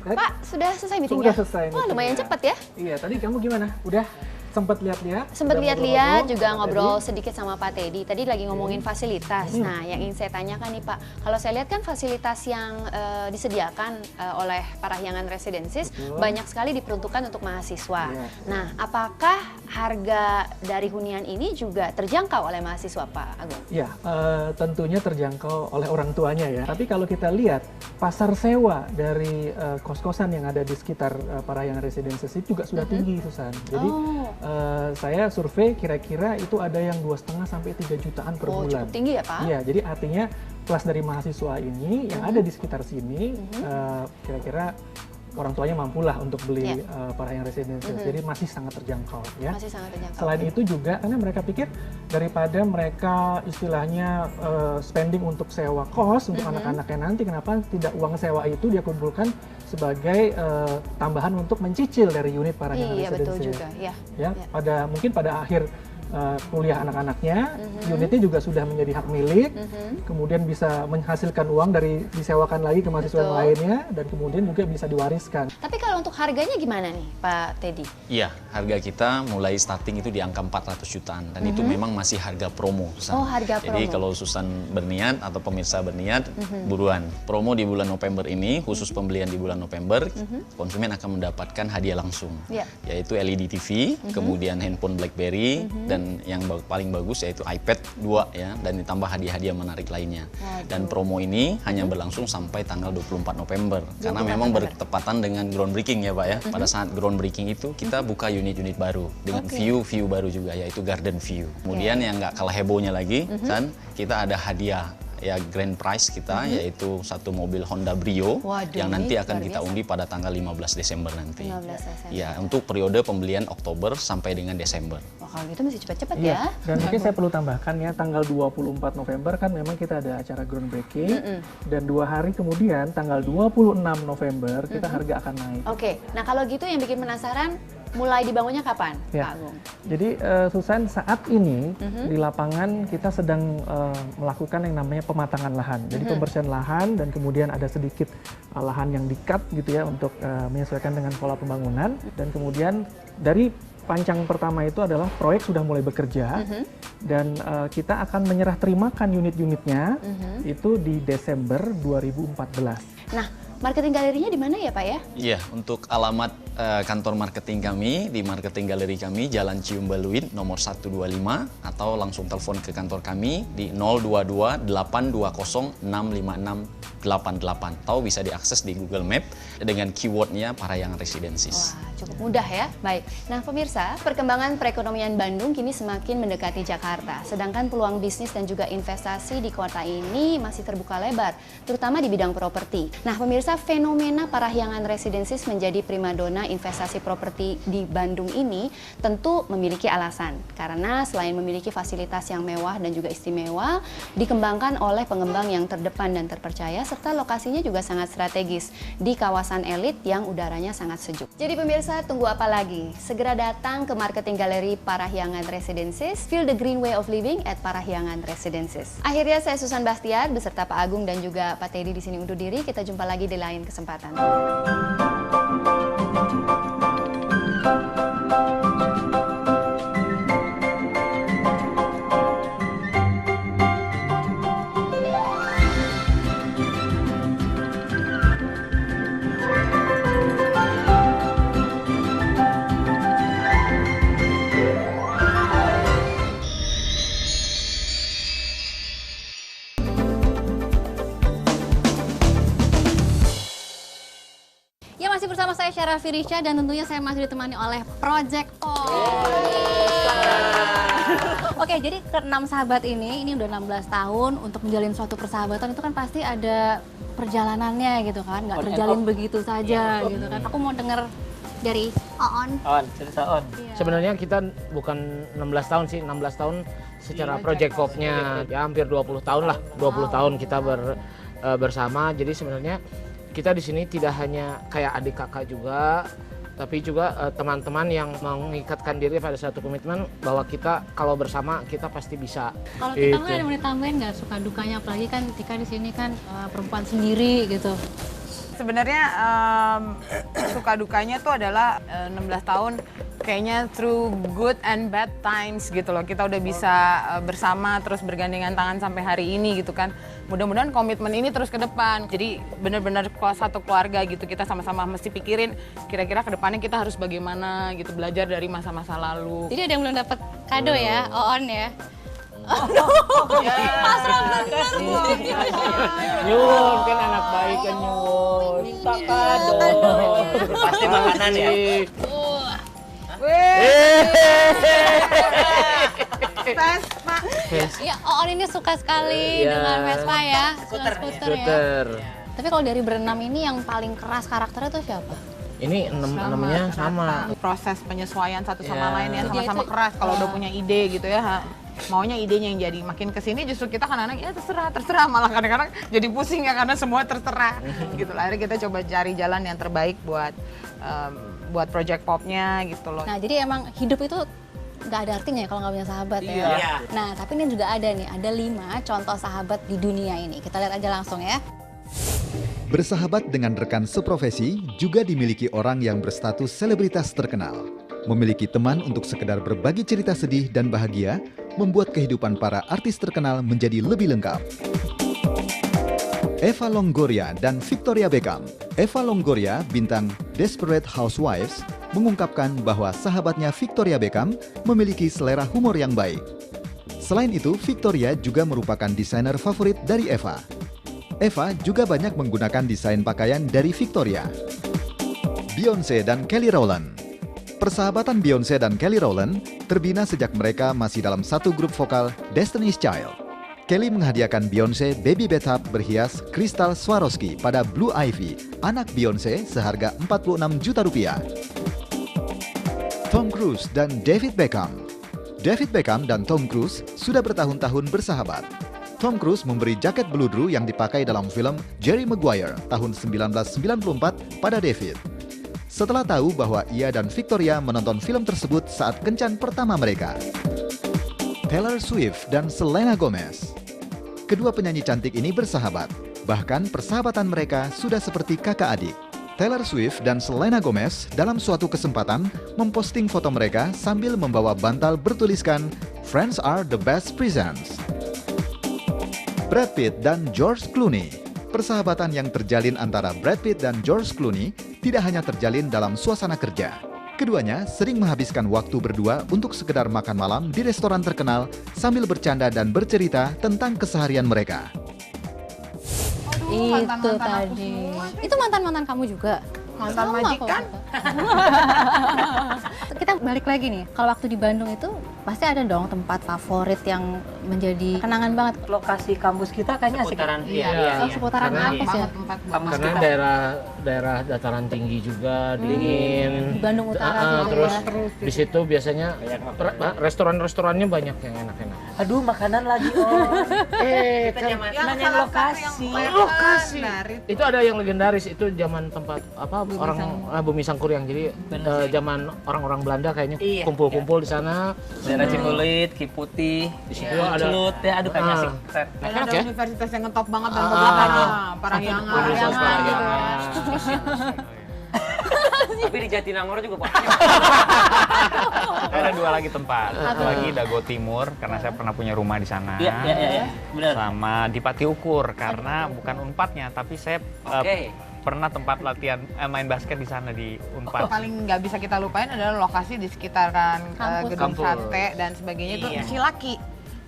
Pak, sudah selesai meetingnya? Sudah selesai. Wah, lumayan cepat ya? Iya, tadi kamu gimana? Udah sempat lihat-lihat? Sempat lihat-lihat, juga ngobrol sedikit sama Pak Teddy. Tadi lagi ngomongin fasilitas. Nah, yang ingin saya tanyakan nih Pak, kalau saya lihat kan fasilitas yang disediakan oleh Parahyangan Residences banyak sekali diperuntukkan untuk mahasiswa. Nah, apakah harga dari hunian ini juga terjangkau oleh mahasiswa, Pak Agung? Ya, tentunya terjangkau oleh orang tuanya ya. Tapi kalau kita lihat pasar sewa dari kos-kosan yang ada di sekitar Parahyangan Residences itu juga sudah tinggi, Susan. Jadi saya survei kira-kira itu ada yang 2,5 sampai 3 jutaan per bulan. Cukup tinggi ya, Pak? Iya, jadi artinya kelas dari mahasiswa ini yang ada di sekitar sini kira-kira orang tuanya mampulah untuk beli Parahyangan Residences. Jadi masih sangat terjangkau ya. Masih sangat terjangkau. Selain itu juga karena mereka pikir daripada mereka istilahnya spending untuk sewa kos untuk anak-anaknya nanti, kenapa tidak uang sewa itu dia kumpulkan sebagai tambahan untuk mencicil dari unit Parahyangan Residences. Betul juga. Ya, mungkin pada akhir kuliah anak-anaknya, unitnya juga sudah menjadi hak milik, kemudian bisa menghasilkan uang dari disewakan lagi ke mahasiswa yang lainnya, dan kemudian juga bisa diwariskan. Tapi kalau untuk harganya gimana nih, Pak Teddy? Iya, harga kita mulai starting itu di angka 400 jutaan, dan itu memang masih harga promo, Susan. Oh, harga promo. Jadi kalau Susan berniat atau pemirsa berniat, buruan. Promo di bulan November ini, khusus pembelian di bulan November, konsumen akan mendapatkan hadiah langsung, yaitu LED TV, kemudian handphone BlackBerry, dan yang paling bagus yaitu iPad 2 ya, dan ditambah hadiah-hadiah menarik lainnya. Dan promo ini hanya berlangsung sampai tanggal 24 November karena memang bertepatan dengan groundbreaking ya Pak ya. Pada saat groundbreaking itu kita buka unit-unit baru dengan view baru juga, yaitu garden view. Kemudian yang nggak kalah hebohnya lagi, kan kita ada hadiah ya, grand prize kita yaitu satu mobil Honda Brio. Yang nanti akan kita undi pada tanggal 15 Desember nanti. 15 Desember. Ya, untuk periode pembelian Oktober sampai dengan Desember. Wah, kalau gitu masih cepat-cepat ya. Dan mungkin saya perlu tambahkan ya, tanggal 24 November kan memang kita ada acara groundbreaking, dan 2 hari kemudian tanggal 26 November kita harga akan naik. Oke, nah kalau gitu yang bikin penasaran, mulai dibangunnya kapan, Pak Agung? Jadi Susan, saat ini di lapangan kita sedang melakukan yang namanya pematangan lahan. Jadi pembersihan lahan, dan kemudian ada sedikit lahan yang di-cut gitu ya untuk menyesuaikan dengan pola pembangunan. Dan kemudian dari pancang pertama itu adalah proyek sudah mulai bekerja, dan kita akan menyerah terimakan unit-unitnya itu di Desember 2014. Nah, marketing galerinya di mana ya Pak ya? Iya, untuk alamat kantor marketing kami di marketing galeri kami Jalan Ciumbaluit nomor 125, atau langsung telepon ke kantor kami di 022 820 65688, atau bisa diakses di Google Map dengan keywordnya Parahyangan Residences. Wah, cukup mudah ya. Baik. Nah, pemirsa, perkembangan perekonomian Bandung kini semakin mendekati Jakarta. Sedangkan peluang bisnis dan juga investasi di kota ini masih terbuka lebar, terutama di bidang properti. Nah, pemirsa, fenomena Parahyangan Residences menjadi primadona investasi properti di Bandung ini tentu memiliki alasan. Karena selain memiliki fasilitas yang mewah dan juga istimewa, dikembangkan oleh pengembang yang terdepan dan terpercaya, serta lokasinya juga sangat strategis di kawasan elit yang udaranya sangat sejuk. Jadi pemirsa, tunggu apa lagi? Segera datang ke marketing galeri Parahyangan Residences, feel the green way of living at Parahyangan Residences. Akhirnya saya Susan Bastian beserta Pak Agung dan juga Pak Teddy di sini undur diri. Kita jumpa lagi di lain kesempatan. Masih bersama saya Syara Firisha dan tentunya saya masih ditemani oleh Project Pop. Oke, jadi ke-6 sahabat ini udah 16 tahun untuk menjalin suatu persahabatan itu kan pasti ada perjalanannya gitu kan, nggak terjalin begitu saja gitu kan. Aku mau dengar dari Oon. Cerita Oon. Sebenarnya kita bukan 16 tahun sih, 16 tahun secara Project Popnya ya hampir 20 tahun lah, 20 tahun kita bersama. Jadi sebenarnya kita di sini tidak hanya kayak adik kakak juga, tapi juga teman-teman yang mengikatkan diri pada satu komitmen bahwa kita kalau bersama kita pasti bisa. Kalau kita nggak ada mau ditambahin nggak suka dukanya, apalagi kan Tika di sini kan perempuan sendiri gitu. Sebenarnya suka dukanya tuh adalah 16 tahun kayaknya through good and bad times gitu loh. Kita udah bisa bersama terus bergandengan tangan sampai hari ini gitu kan. Mudah-mudahan komitmen ini terus ke depan. Jadi benar-benar satu keluarga gitu, kita sama-sama mesti pikirin kira-kira ke depannya kita harus bagaimana gitu, belajar dari masa-masa lalu. Jadi ada yang belum dapat kado ya, Oon ya? Nyun kan anak baik kan Nyun. Tak kado. Pasti makanan ya. Vespa. Ya, Oon ini suka sekali dengan Vespa ya, skuter ya. Tapi kalau dari berenam ini yang paling keras karakternya tuh siapa? Ini enamnya sama. Proses penyesuaian satu sama lain ya, sama-sama keras kalau udah punya ide gitu ya. Maunya idenya yang jadi, makin kesini justru kita kadang-kadang ya terserah, malah kadang-kadang jadi pusing ya karena semua terserah gitu lah. Akhirnya kita coba cari jalan yang terbaik buat Project Popnya gitu loh. Nah jadi emang hidup itu nggak ada artinya ya kalau nggak punya sahabat ya. Nah tapi ini juga ada nih, ada 5 contoh sahabat di dunia ini. Kita lihat aja langsung ya. Bersahabat dengan rekan seprofesi juga dimiliki orang yang berstatus selebritas terkenal. Memiliki teman untuk sekedar berbagi cerita sedih dan bahagia, membuat kehidupan para artis terkenal menjadi lebih lengkap. Eva Longoria dan Victoria Beckham. Eva Longoria, bintang Desperate Housewives, mengungkapkan bahwa sahabatnya Victoria Beckham memiliki selera humor yang baik. Selain itu, Victoria juga merupakan desainer favorit dari Eva. Eva juga banyak menggunakan desain pakaian dari Victoria. Beyoncé dan Kelly Rowland. Persahabatan Beyoncé dan Kelly Rowland terbina sejak mereka masih dalam satu grup vokal Destiny's Child. Kelly menghadiahkan Beyoncé baby bathtub berhias kristal Swarovski pada Blue Ivy, anak Beyoncé, seharga 46 juta rupiah. Tom Cruise dan David Beckham. David Beckham dan Tom Cruise sudah bertahun-tahun bersahabat. Tom Cruise memberi jaket beludru yang dipakai dalam film Jerry Maguire tahun 1994 pada David. Setelah tahu bahwa ia dan Victoria menonton film tersebut saat kencan pertama mereka. Taylor Swift dan Selena Gomez. Kedua penyanyi cantik ini bersahabat, bahkan persahabatan mereka sudah seperti kakak adik. Taylor Swift dan Selena Gomez dalam suatu kesempatan memposting foto mereka sambil membawa bantal bertuliskan "Friends are the best presents". Brad Pitt dan George Clooney. Persahabatan yang terjalin antara Brad Pitt dan George Clooney tidak hanya terjalin dalam suasana kerja. Keduanya sering menghabiskan waktu berdua untuk sekedar makan malam di restoran terkenal sambil bercanda dan bercerita tentang keseharian mereka. Itu tadi. Itu mantan-mantan kamu juga? mantan Sama majikan. Kita balik lagi nih, kalau waktu di Bandung itu pasti ada dong tempat favorit yang menjadi kenangan banget. Lokasi kampus kita kayaknya asik. Seputaran, Iya. Seputaran kampus ya. Karena daerah dataran tinggi juga, dingin. Di Bandung Utara gitu terus ya. di situ biasanya restoran-restorannya banyak yang enak-enak. Aduh, makanan lagi om. Kita kan nanya lokasi. Lokasi. Itu ada yang legendaris, itu zaman tempat apa Bumi Sangkuriang. Jadi zaman orang-orang Belanda kayaknya kumpul-kumpul di sana. Daerah Cimbuluit, Kiputih, di situ ada Celut ya, aduh kayaknya asik. Ada universitas yang ngetop banget dan bebatunya Parahyangan gitu ya. Tapi di Jatinangor juga Pak. Ada 2 lagi tempat. Satu lagi Dago Timur karena saya pernah punya rumah di sana. Iya. Benar. Sama di Pati Ukur karena bukan Unpadnya tapi saya pernah tempat latihan main basket di sana di Unpad. Paling nggak bisa kita lupain adalah lokasi di sekitaran gedung sate dan sebagainya itu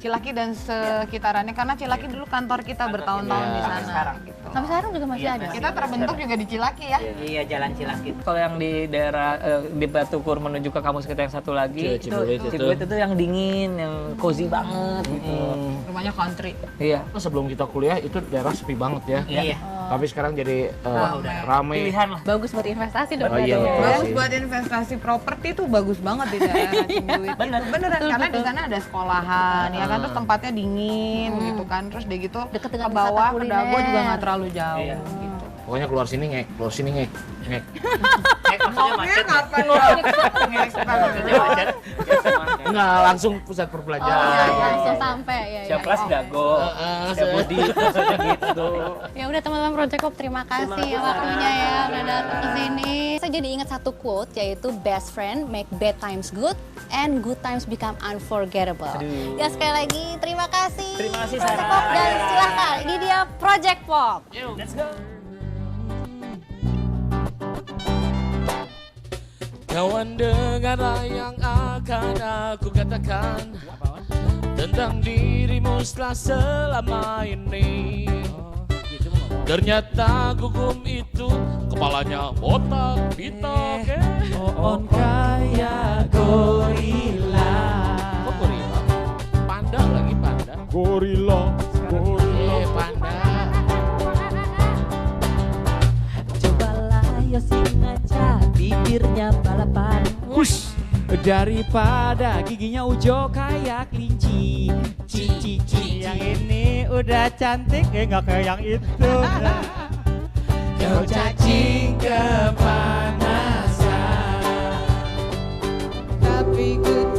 Cilaki dan sekitarannya karena Cilaki dulu kantor kita bertahun-tahun di sana. Sampai sekarang juga masih ada. Kita terbentuk juga di Cilaki ya. Iya, Jalan Cilaki. Kalau yang di daerah di Batukur menuju ke kampus kita yang satu lagi, Cibulit itu yang dingin, yang cozy banget gitu. Rumahnya country. Iya. Sebelum kita kuliah itu daerah sepi banget ya. Iya. Tapi sekarang jadi ramai. Pilihan lah. Bagus buat investasi dong. Bagus buat investasi properti tuh bagus banget di daerah Cibulit. Beneran karena di sana ada sekolahan ya kan, terus tempatnya dingin gitu kan, terus dia gitu ke bawah ke Dago juga nggak terlalu jauh gitu. Pokoknya keluar sini ngek. Maksudnya macet. Enggak, langsung pusat perbelanjaan. Langsung sampai ya. Siap kelas Dago. Budi gitu. Ya udah teman-teman Project Pop, terima kasih ya waktunya ya udah datang ke sini. Saya jadi ingat satu quote yaitu best friend make bad times good and good times become unforgettable. Ya sekali lagi terima kasih. Terima kasih Project Pop, dan silahkan ini dia Project Pop. Let's go. Kawan, dengarlah yang akan aku katakan tentang dirimu setelah selama ini. Ternyata Gugum itu kepalanya botak, pitak, on kayak gorila. Kok gorila? Panda lagi, panda. Gorila, Panda. Cobalah Yosin aja bibirnya balapan. Wush. Daripada giginya ujo kayak kelinci. Cici yang ini udah cantik, nggak kayak yang itu. Kau cacing kepanasan, tapi ku